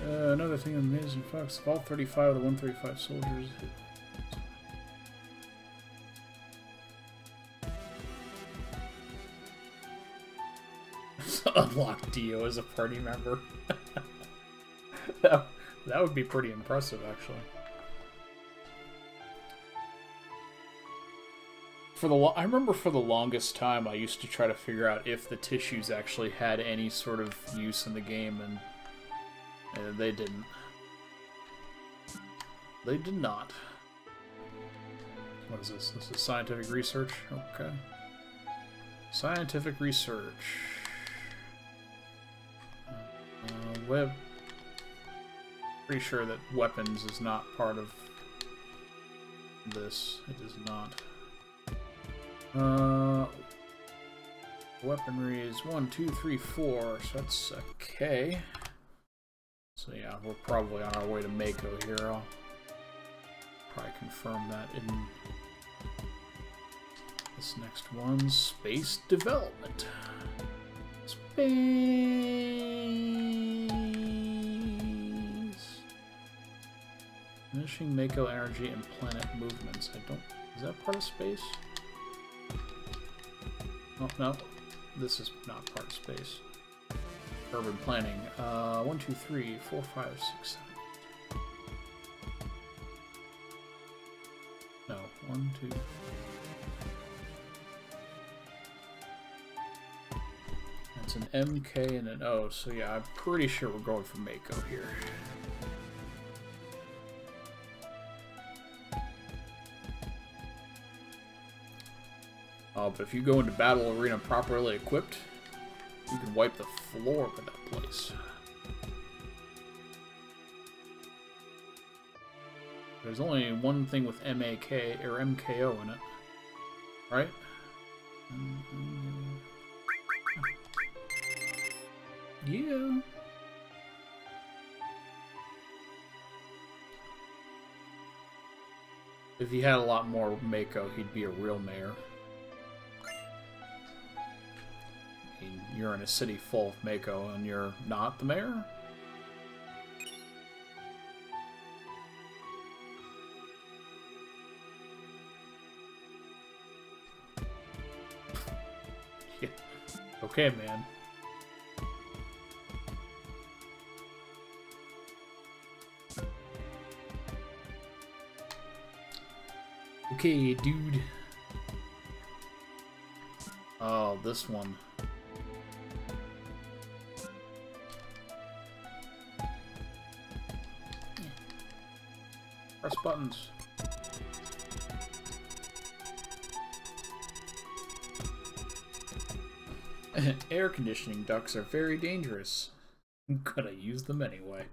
Another thing amazing, Fox. All 35 of the 135 soldiers. Unlock Dio as a party member. that would be pretty impressive, actually. I remember for the longest time I used to try to figure out if the tissues actually had any sort of use in the game, and they didn't. They did not. What is this? This is scientific research? Okay. Scientific research. Web. Pretty sure that weapons is not part of this. It is not. Weaponry is 1, 2, 3, 4, so that's a K. So yeah, we're probably on our way to Mako here. I'll probably confirm that in this next one. Space development. Space. Finishing Mako energy and planet movements. Is that part of space? Oh, no. This is not part of space. Urban planning. 1, 2, 3, 4, 5, 6, 7. No, 1, 2. That's an M, K, and an O. So yeah, I'm pretty sure we're going for Mako here. But if you go into battle arena properly equipped, you can wipe the floor with that place. There's only one thing with MAK or MKO in it, right? Yeah. If he had a lot more Mako, he'd be a real mayor. You're in a city full of Mako and you're not the mayor? Yeah. Okay, man. Okay, dude. Oh, this one. Press buttons. Air conditioning ducts are very dangerous. I'm gonna use them anyway.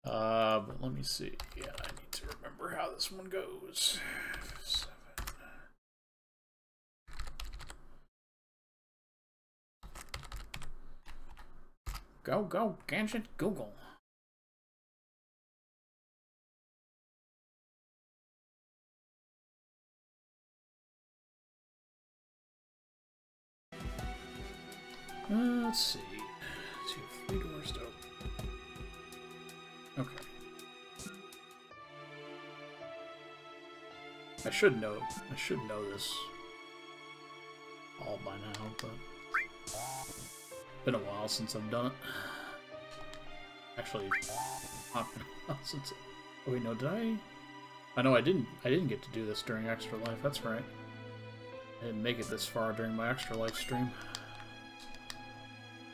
But let me see. Yeah, I need to remember how this one goes. 7. Go, go, Gadget Google. Let's see. So you have 3 doors to open. Okay. I should know this all by now, but it's been a while since I've done it. Actually, not been a while since. Oh wait, no, did I? I know I didn't get to do this during Extra Life. That's right. I didn't make it this far during my Extra Life stream.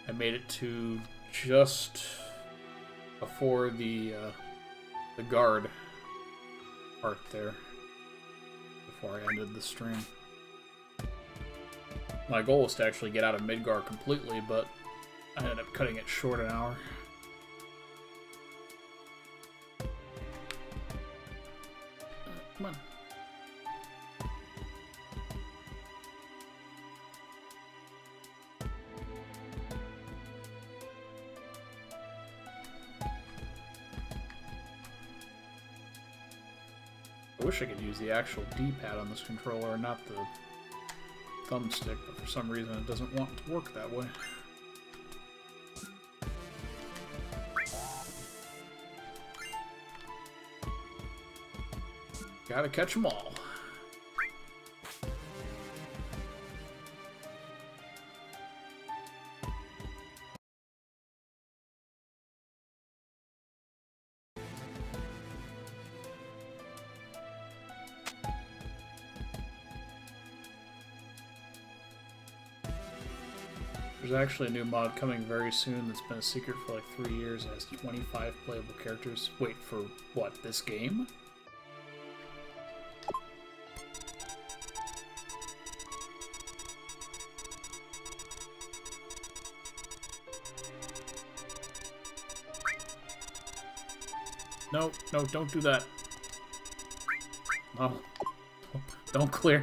I made it to just before the guard part there, before I ended the stream. My goal was to actually get out of Midgar completely, but I ended up cutting it short an hour. Come on. I wish I could use the actual D-pad on this controller and not the thumbstick, but for some reason it doesn't want to work that way. Gotta catch them all. There's actually a new mod coming very soon that's been a secret for like 3 years. It has 25 playable characters. Wait, for what, this game? No, no, don't do that. Oh, don't clear.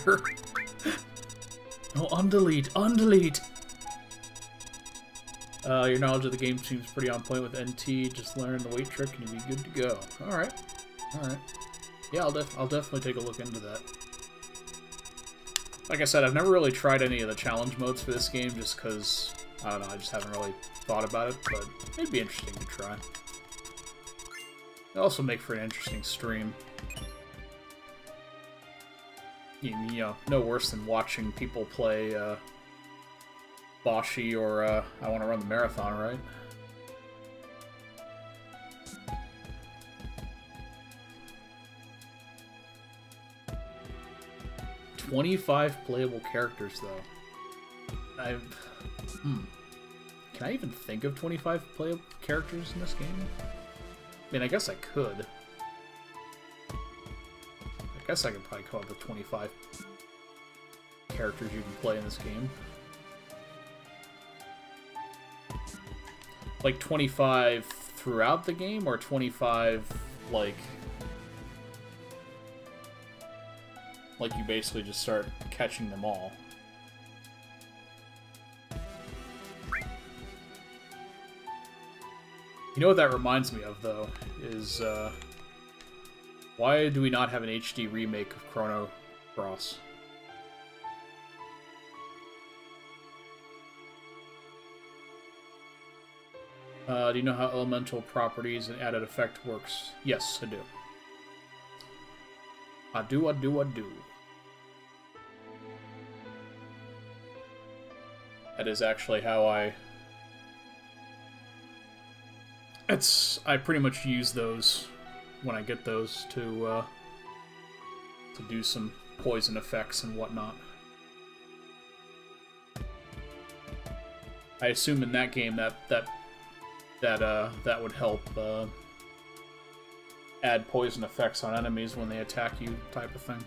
No, undelete, undelete. Your knowledge of the game seems pretty on point with NT. Just learn the weight trick and you'll be good to go. Alright. Alright. Yeah, I'll definitely take a look into that. Like I said, I've never really tried any of the challenge modes for this game just because, I don't know, I just haven't really thought about it, but it'd be interesting to try. It'd also make for an interesting stream. You know, no worse than watching people play, Boshi or, I Want to Run the Marathon, right? "25 playable characters, though. Can I even think of 25 playable characters in this game? I mean, I guess I could. I guess I could probably come up with 25 characters you can play in this game. Like 25 throughout the game, or 25 like you basically just start catching them all? You know what that reminds me of, though, is why do we not have an HD remake of Chrono Cross? Do you know how elemental properties and added effect works? Yes, I do. I do. That is actually how I pretty much use those when I get those to do some poison effects and whatnot. I assume in that game that would help add poison effects on enemies when they attack you, type of thing.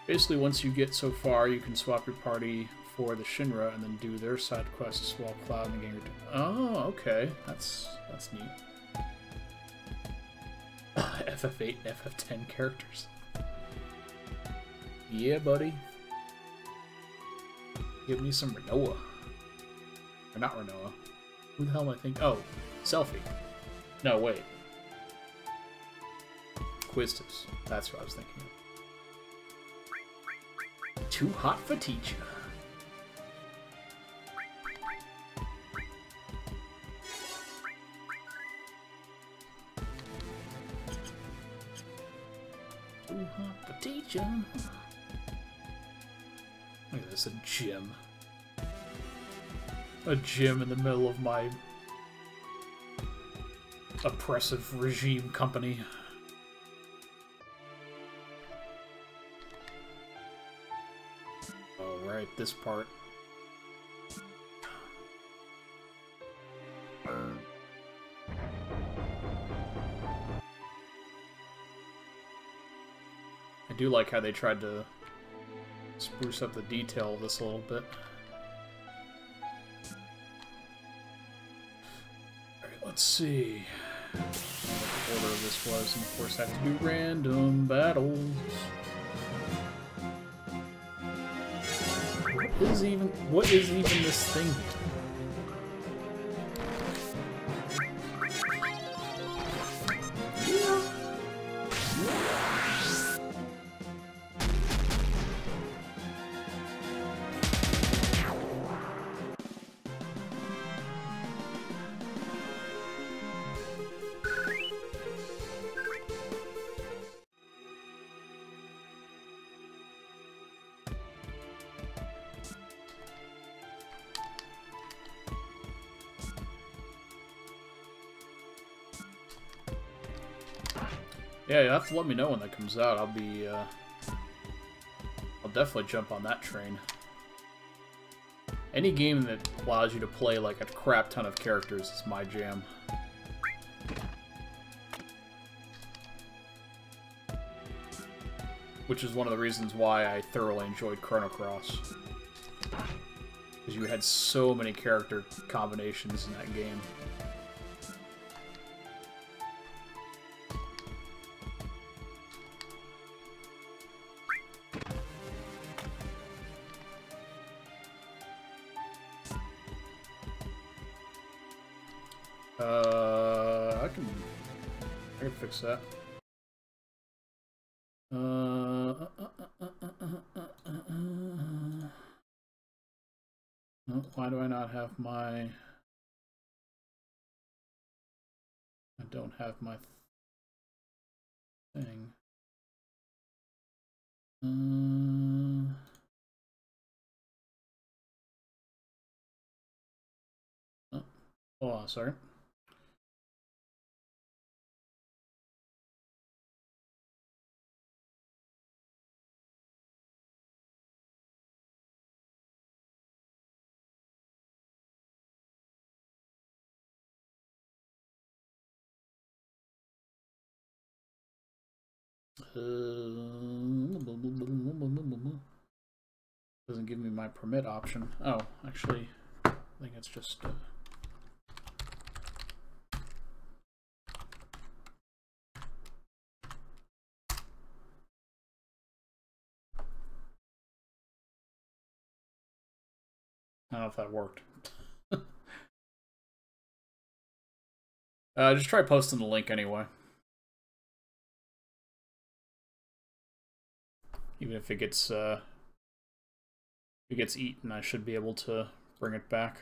Basically, once you get so far, you can swap your party for the Shinra and then do their side quests while Cloud and the gang are doing. Oh, okay, that's neat. FF8 and FF10 characters. Yeah, buddy. Give me some Renoa. Or not Renoa. Who the hell am I thinking? Oh, Selfie. No, wait. Quistis. That's what I was thinking of. Too hot for teacher. Too hot for teacher. Look at this, a gym. A gym in the middle of my oppressive regime company. Alright, this part. I do like how they tried to spruce up the detail of this a little bit. Let's see what the order of this was, and of course I have to do random battles. What is even this thing here? Yeah. Yeah, you'll have to let me know when that comes out. I'll definitely jump on that train. Any game that allows you to play like a crap ton of characters is my jam. Which is one of the reasons why I thoroughly enjoyed Chrono Cross. Because you had so many character combinations in that game. I can fix that. Why do I not have my... I don't have my thing. Oh, hold on a second. Doesn't give me my permit option. Oh, actually, I think it's just I don't know if that worked. Just try posting the link anyway. Even if it gets eaten, I should be able to bring it back.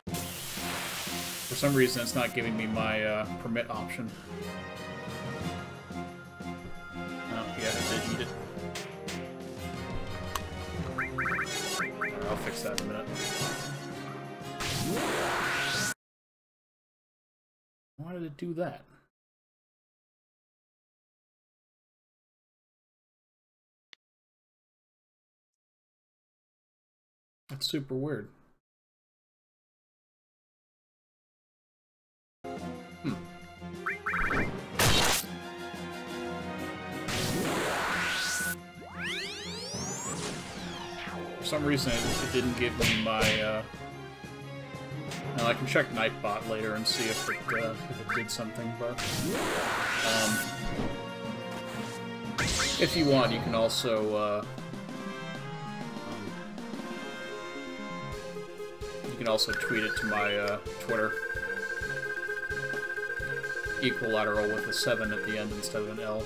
For some reason, it's not giving me my permit option. Oh, yeah, I did eat it. I'll fix that in a minute. Why did it do that? That's super weird. For some reason, it didn't give me my, Now I can check Nightbot later and see if it did something, but... if you want, you can also, you can also tweet it to my Twitter. Equilateral with a 7 at the end instead of an L.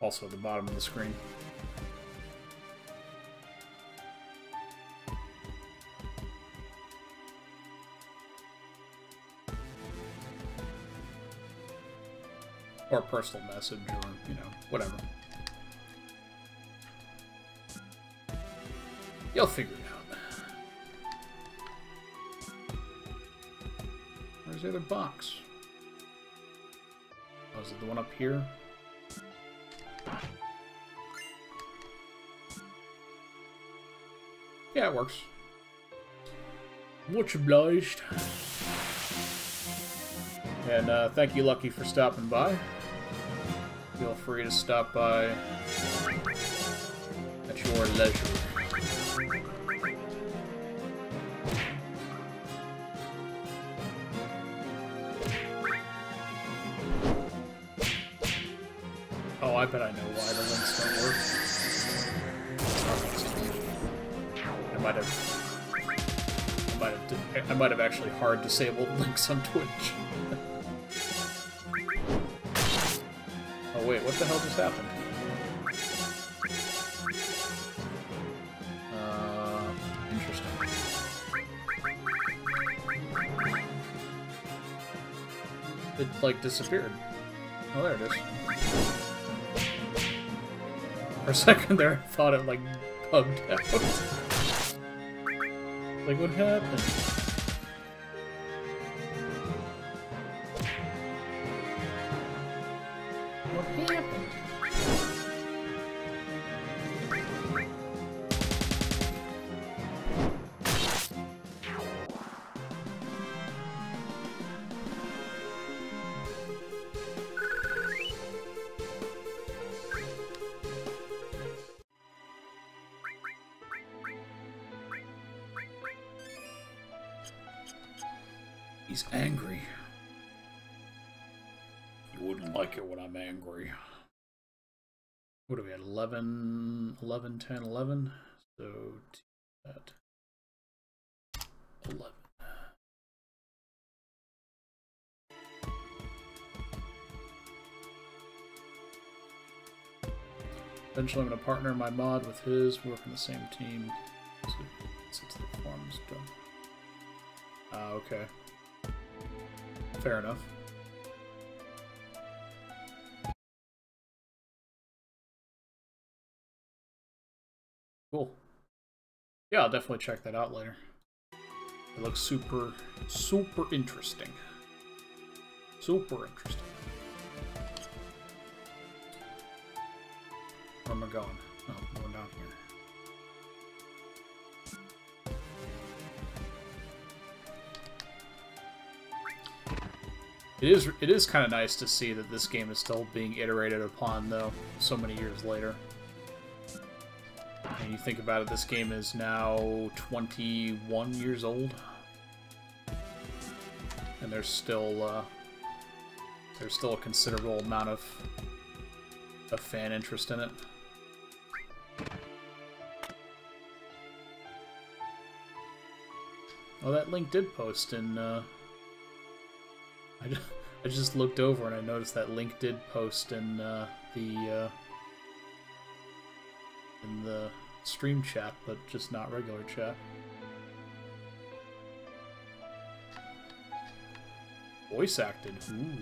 Also at the bottom of the screen. Or personal message, or, you know, whatever. You'll figure it out. Where's the other box? Oh, is it the one up here? Yeah, it works. Much obliged. And thank you, Lucky, for stopping by. Feel free to stop by at your leisure. Oh, I bet I know why the links don't work. I might have I might have actually hard disabled links on Twitch. Oh wait, what the hell just happened? Interesting. It like disappeared. Oh, there it is. For a second there, I thought it like bugged out. Like, what happened? What happened? He's angry. You wouldn't like it when I'm angry. What are we at? 11, 10, 11? So, that. 11. Eventually I'm going to partner my mod with his, work on the same team. Since the farm's done. Okay. Fair enough. Cool. Yeah, I'll definitely check that out later. It looks super interesting. Super interesting. Where am I going? Oh, I'm going down here. It is kind of nice to see that this game is still being iterated upon, though, so many years later. And you think about it, this game is now 21 years old, and there's still a considerable amount of fan interest in it. Oh, that link did post in. I just looked over and I noticed that link did post in the stream chat, but just not regular chat. Voice acted. Ooh.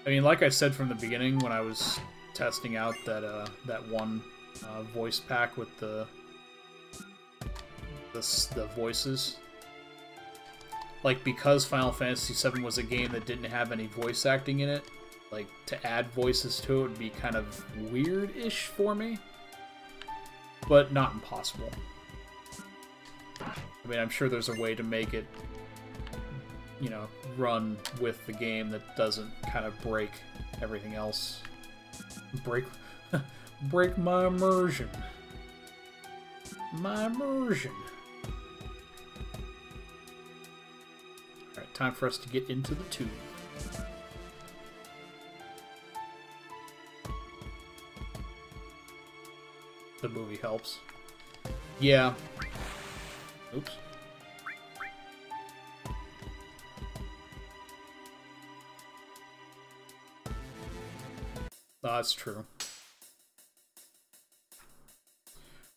I mean, like I said from the beginning when I was testing out that that one voice pack with the voices. Like, because Final Fantasy VII was a game that didn't have any voice acting in it, like, to add voices to it would be kind of weird-ish for me. But not impossible. I mean, I'm sure there's a way to make it, you know, run with the game that doesn't kind of break everything else. Break my immersion. My immersion. Alright, time for us to get into the tube. The movie helps. Yeah. Oops. Oh, that's true.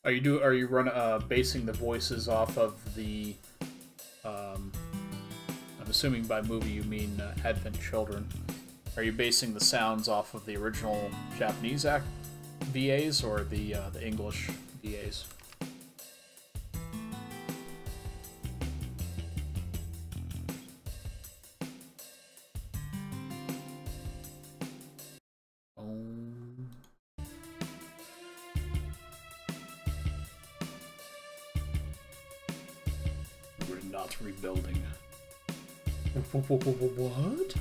Are you basing the voices off of the I'm assuming by movie you mean Advent Children. Are you basing the sounds off of the original Japanese VAs or the English VAs? We're not rebuilding. What?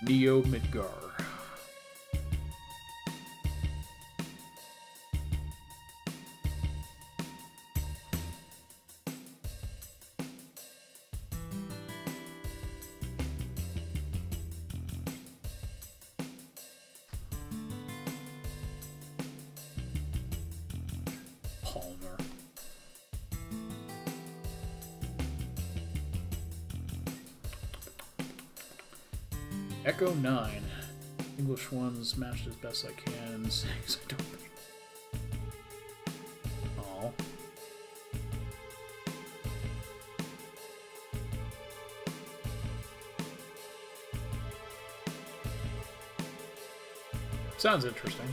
Neo Midgar. Echo 9. English ones matched as best I can. Thanks, I don't think. Oh. Sounds interesting.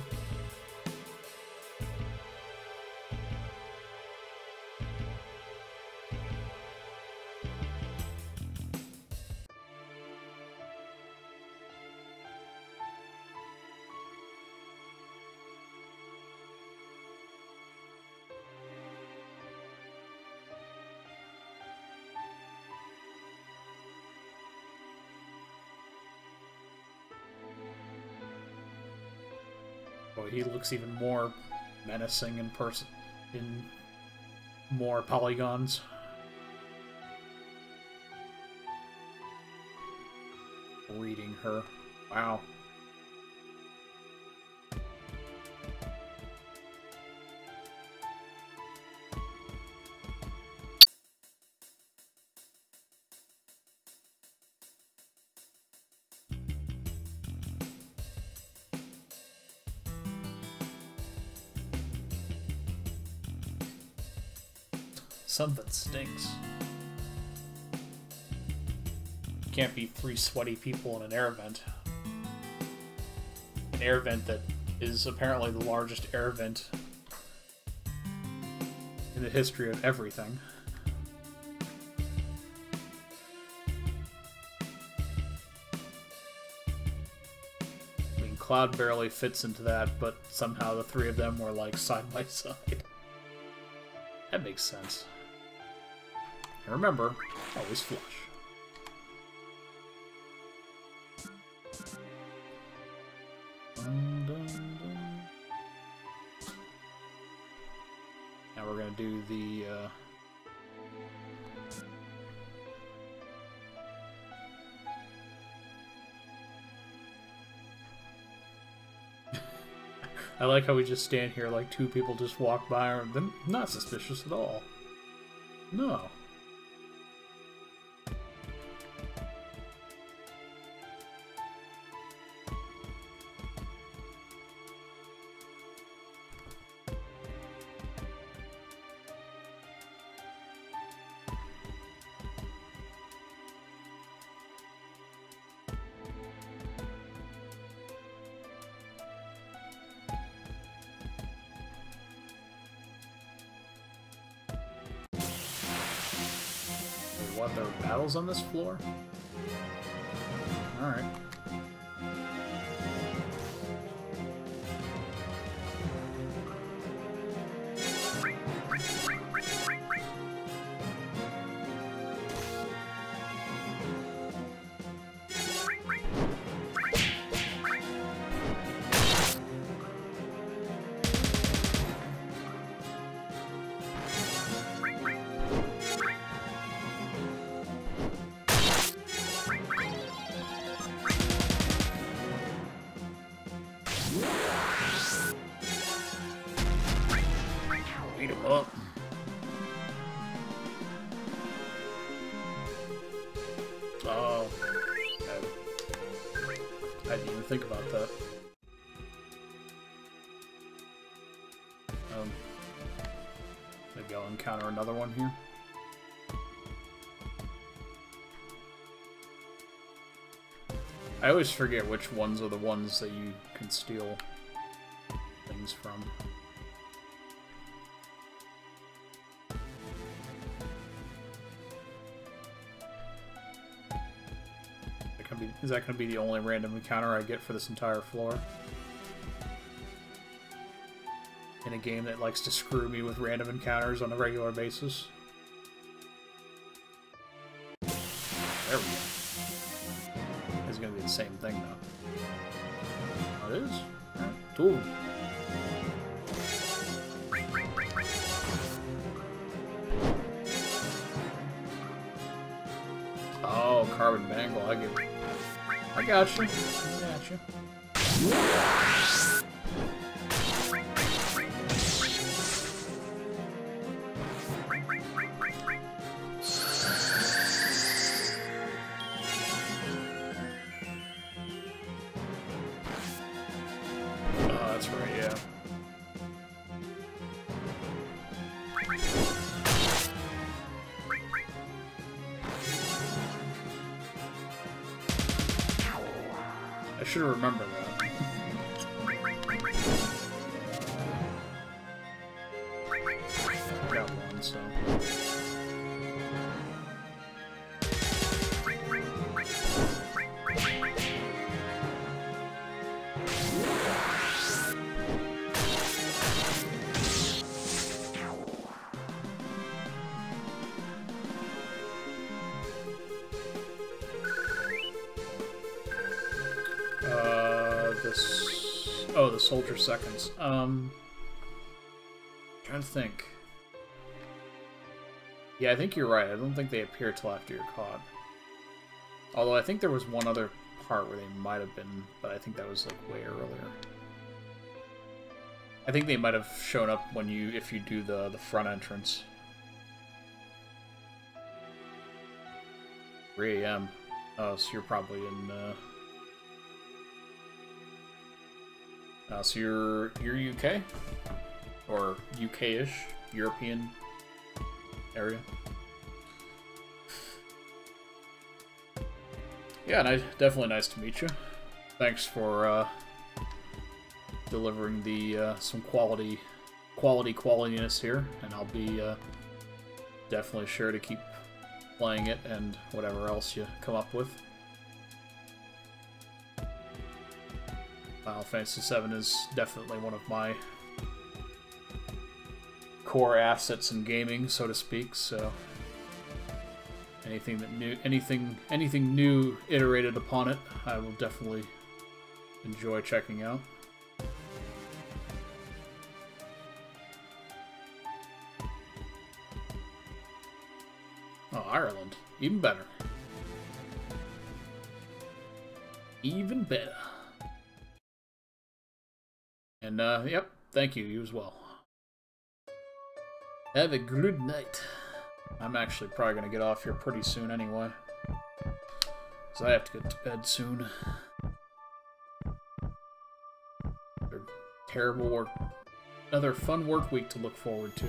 Boy, he looks even more menacing in person, in more polygons. Reading her. Wow. Something stinks. Can't be 3 sweaty people in an air vent. An air vent that is apparently the largest air vent in the history of everything. I mean, Cloud barely fits into that, but somehow the 3 of them were like side by side. That makes sense. And remember, always flush. Dun, dun, dun. Now we're gonna do the I like how we just stand here like 2 people just walk by and they're not suspicious at all. No. What, there are battles on this floor? Alright. Up. Oh, I didn't even think about that. Maybe I'll encounter another one here. I always forget which ones are the ones that you can steal things from. Is that going to be the only random encounter I get for this entire floor? In a game that likes to screw me with random encounters on a regular basis? There we go. It's going to be the same thing, though. Oh, it is? Alright, cool. Oh, carbon bangle, I get it. I got you. I got you. I should have remembered that. Got one, so... Oh, the soldier seconds. Trying to think. Yeah, I think you're right. I don't think they appear till after you're caught. Although I think there was one other part where they might have been, but I think that was like way earlier. I think they might have shown up when if you do the front entrance. 3 AM. Oh, so you're probably in. So you're UK? Or UK-ish? European area? Yeah, definitely nice to meet you. Thanks for delivering the some qualityness here, and I'll be definitely sure to keep playing it and whatever else you come up with. Final Fantasy VII is definitely one of my core assets in gaming, so to speak. So anything new iterated upon it, I will definitely enjoy checking out. Oh, Ireland, even better. Even better. And, yep, thank you, you as well. Have a good night. I'm actually probably going to get off here pretty soon anyway. Because I have to get to bed soon. Terrible work. Another fun work week to look forward to.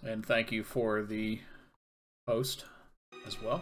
And thank you for the post as well.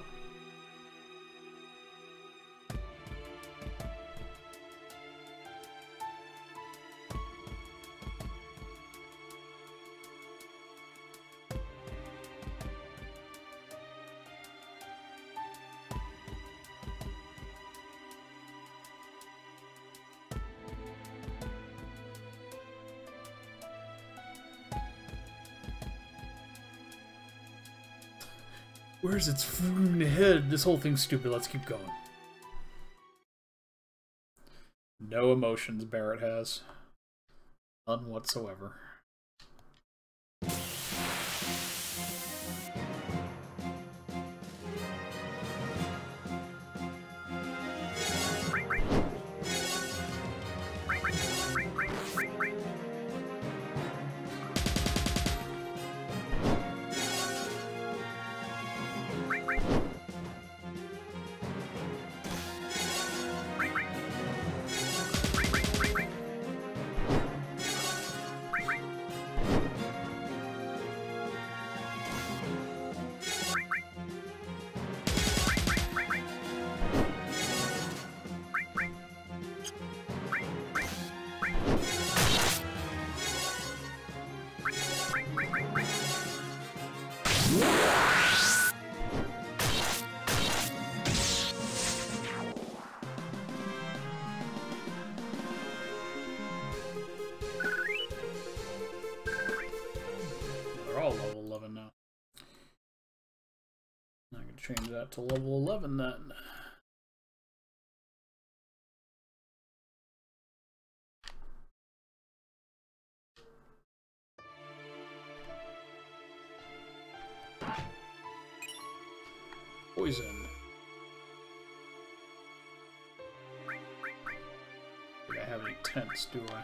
Where's its head? This whole thing's stupid. Let's keep going. No emotions Barret has. None whatsoever. Change that to level 11 then. Poison. Do I have any tents, do I?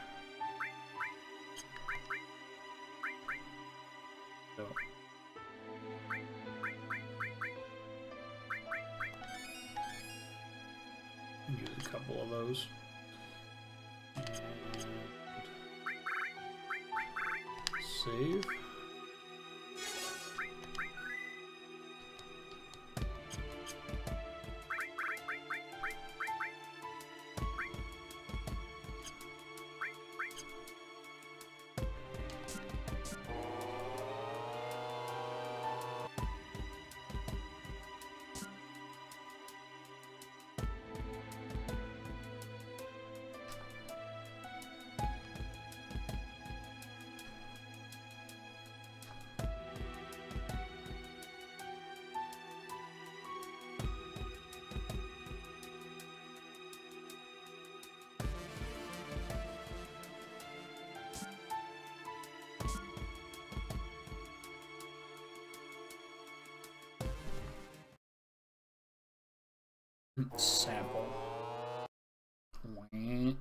couple of those. Save. Sample. Wait.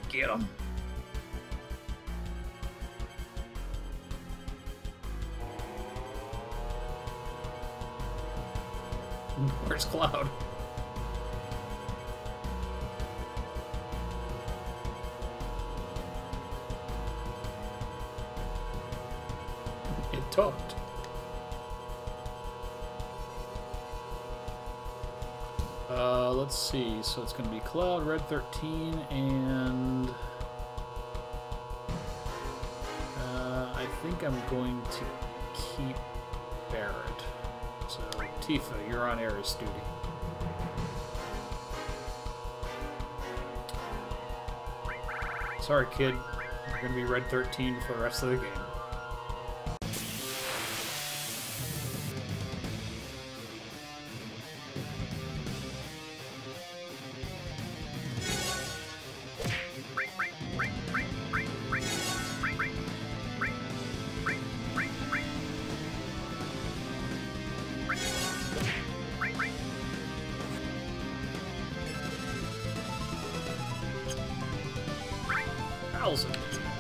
Get him. Where's Cloud? It talked. Let's see. So it's going to be Cloud, Red 13, and I think I'm going to keep Barret. So Tifa, you're on Aeris duty. Sorry, kid. You're going to be Red 13 for the rest of the game.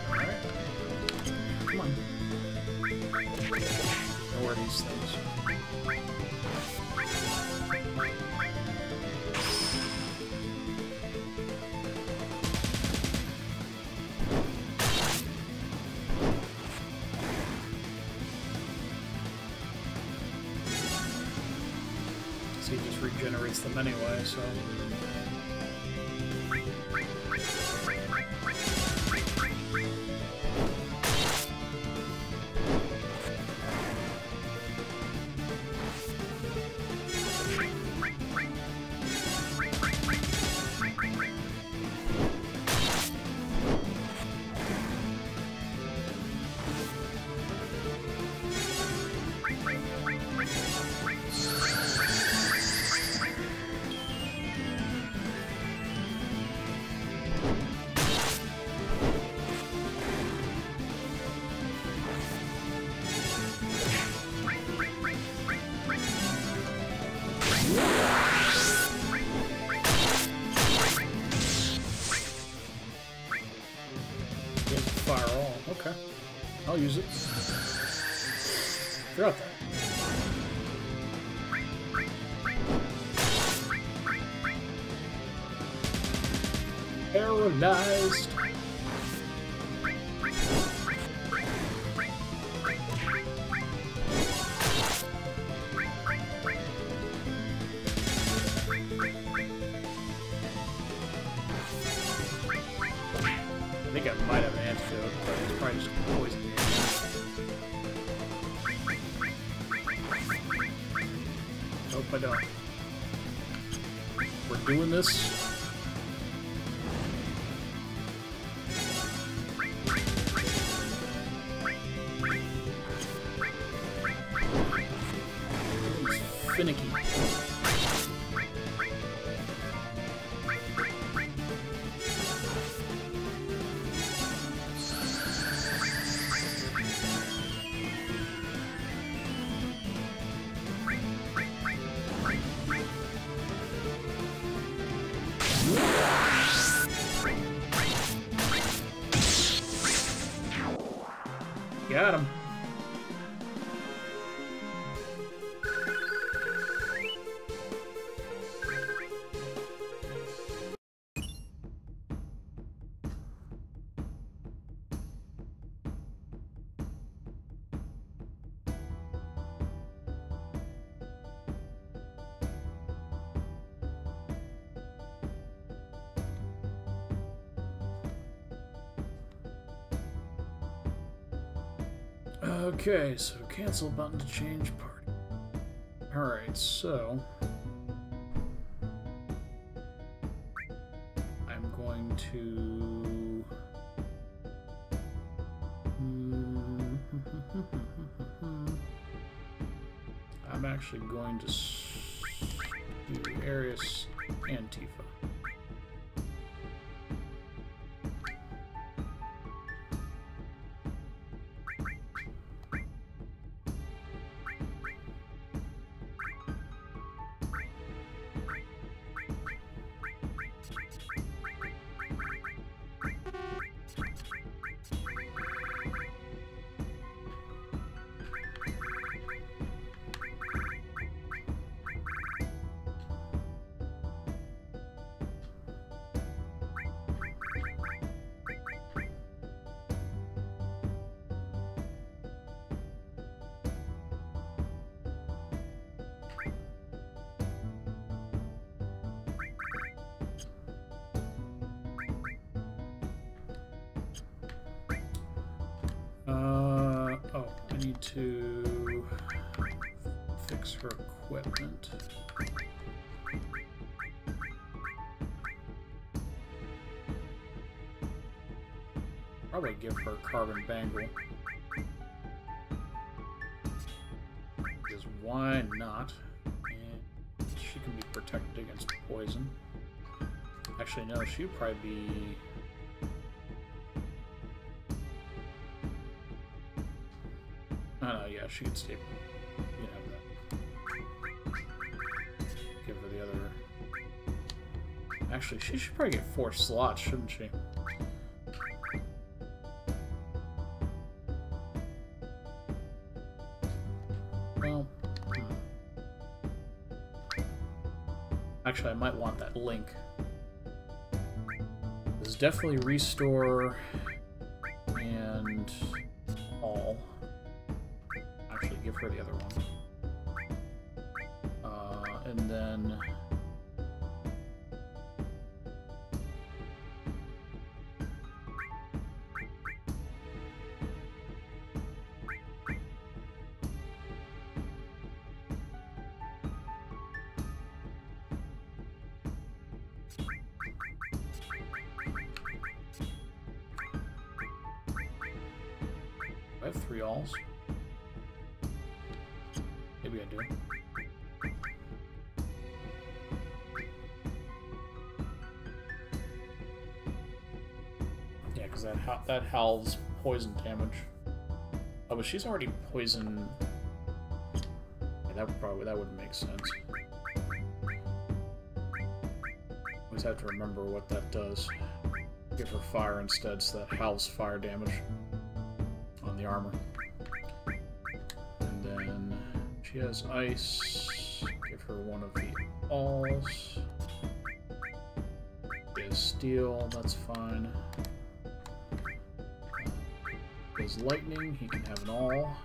Alright. Come on. Know where these things. So he just regenerates them anyway, so... Okay. I'll use it. Forgot that. Paralyzed. I think I might have an antidote, but it's probably just poison. Nope, I don't. We're doing this. got him. Okay, so cancel button to change party. Alright, so I'm going to I'm actually going to do Aeris and Tifa. I need to fix her equipment. Probably give her a carbon bangle. Because why not? And she can be protected against poison. Actually, no, she would probably be... Oh, no, yeah, she could stay. You can have that. Give her the other... Actually, she should probably get 4 slots, shouldn't she? Well... Actually, I might want that link. There's definitely restore and all. Actually, give her the other one. And then... I have 3 alls. Maybe I do. Yeah, because that howls poison damage. Oh, but she's already poison. Yeah, that wouldn't make sense. Always have to remember what that does. Give her fire instead, so that howls fire damage on the armor. And then she has ice. Give her one of the alls. She has steel, that's fine. His lightning, he can have an all.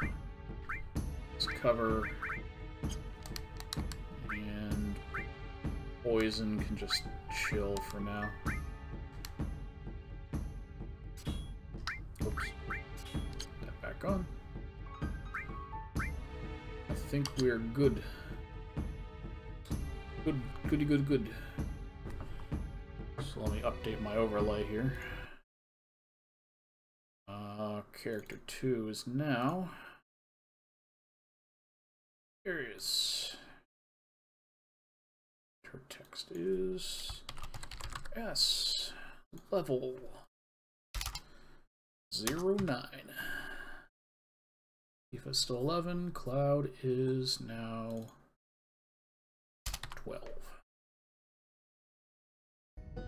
His cover. And poison can just chill for now. Oops. That back on. I think we're good. Good. So let me update my overlay here. Character 2 is now Aeris. Her text is S level 09. Tifa's still 11. Cloud is now 12.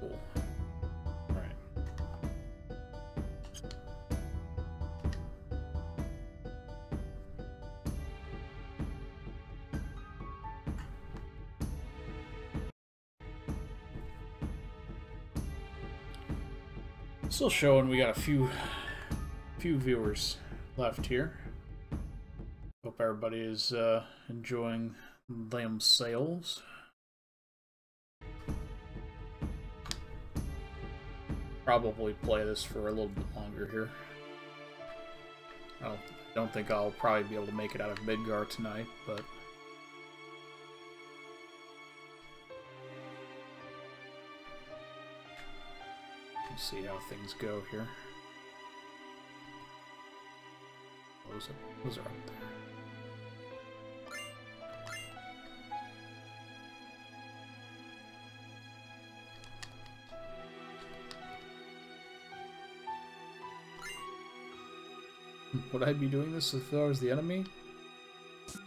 Cool. Still showing we got a few viewers left here. Hope everybody is enjoying themselves. Probably play this for a little bit longer here. I don't think I'll probably be able to make it out of Midgar tonight, but we'll see how things go here. Those are up there. Would I be doing this if I was the enemy?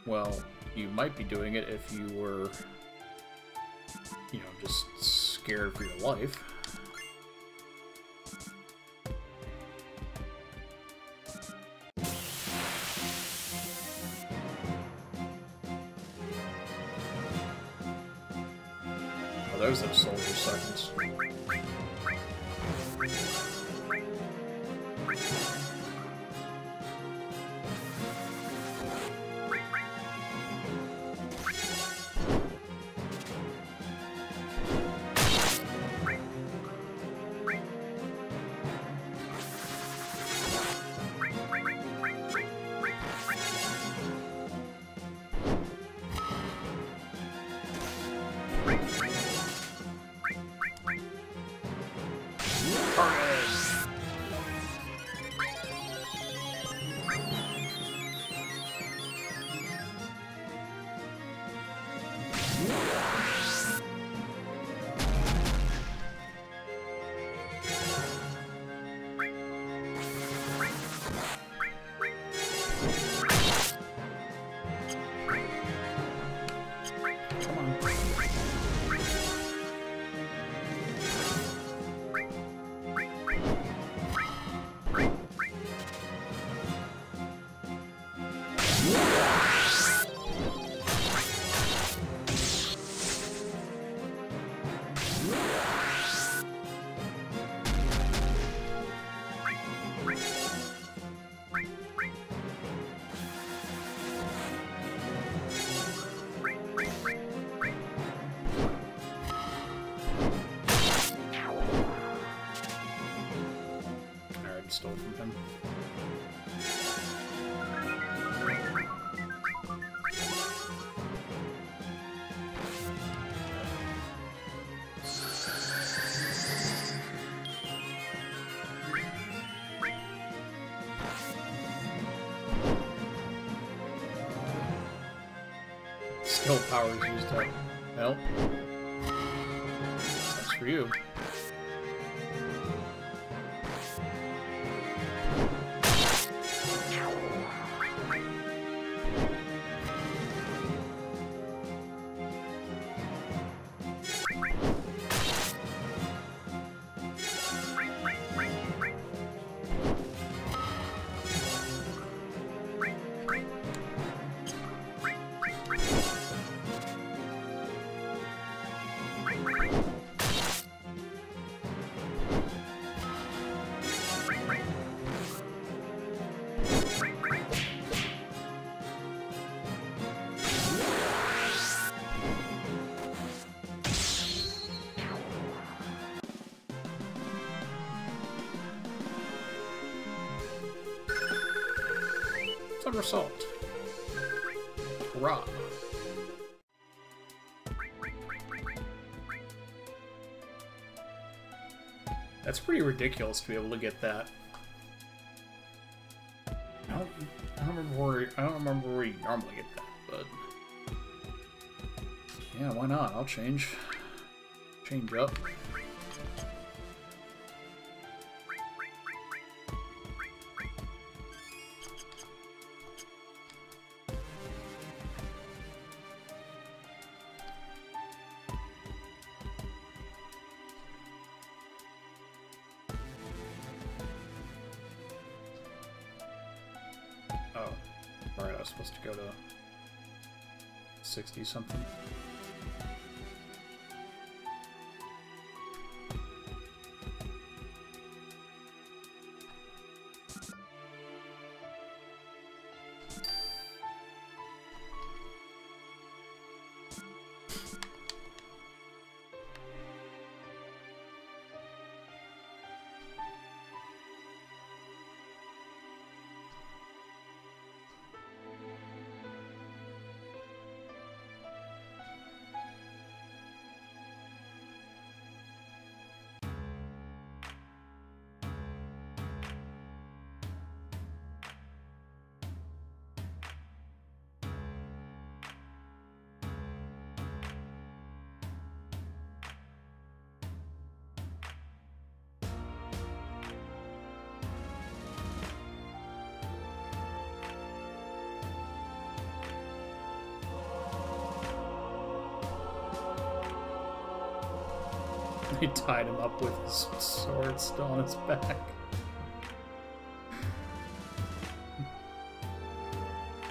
Well, you might be doing it if you were, you know, just scared for your life. Oh, there's those soldier seconds. Stole from him. Skill power is used up. Well, that's for you. Somersault. Hurrah. That's pretty ridiculous to be able to get that. I don't remember where you normally get that, but yeah, why not? I'll change up. Oh, alright, I was supposed to go to 60 something. They tied him up with his sword still on his back.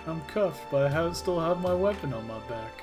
I'm cuffed, but I still have my weapon on my back.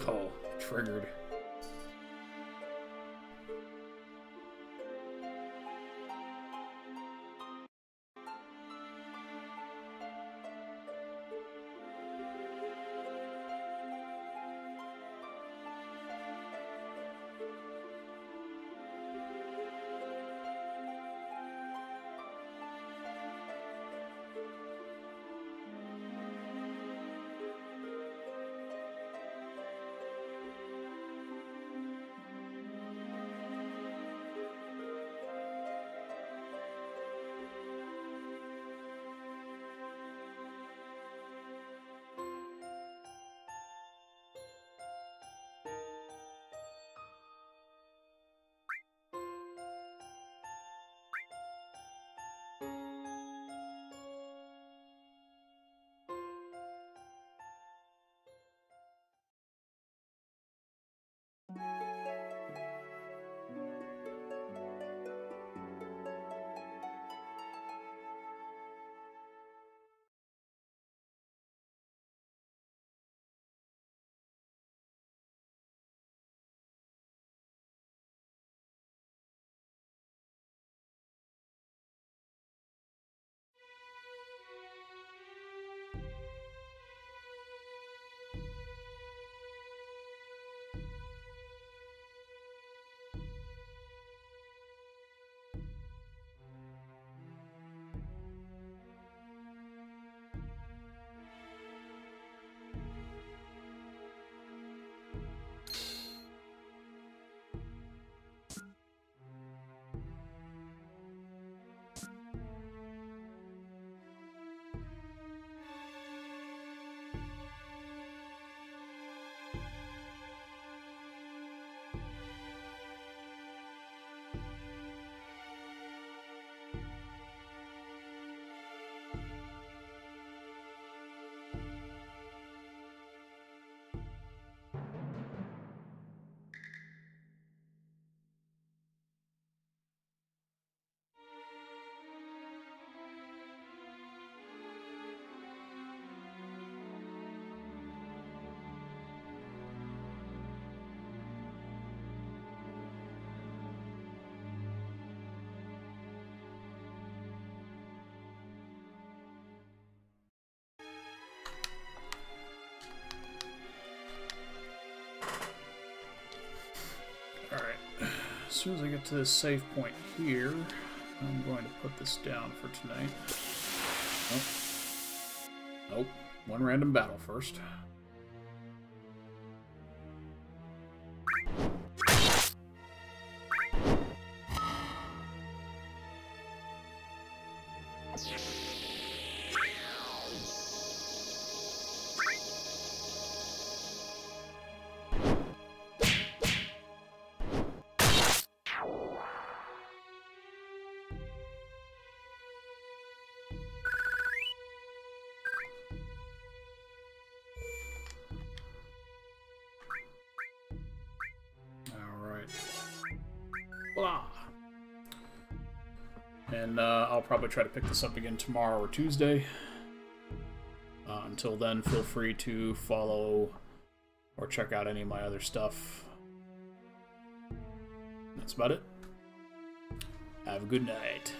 Oh, triggered. As soon as I get to this save point here, I'm going to put this down for tonight. Oh. Nope. One random battle first. Blah. And I'll probably try to pick this up again tomorrow or Tuesday. Until then, feel free to follow or check out any of my other stuff. That's about it. Have a good night.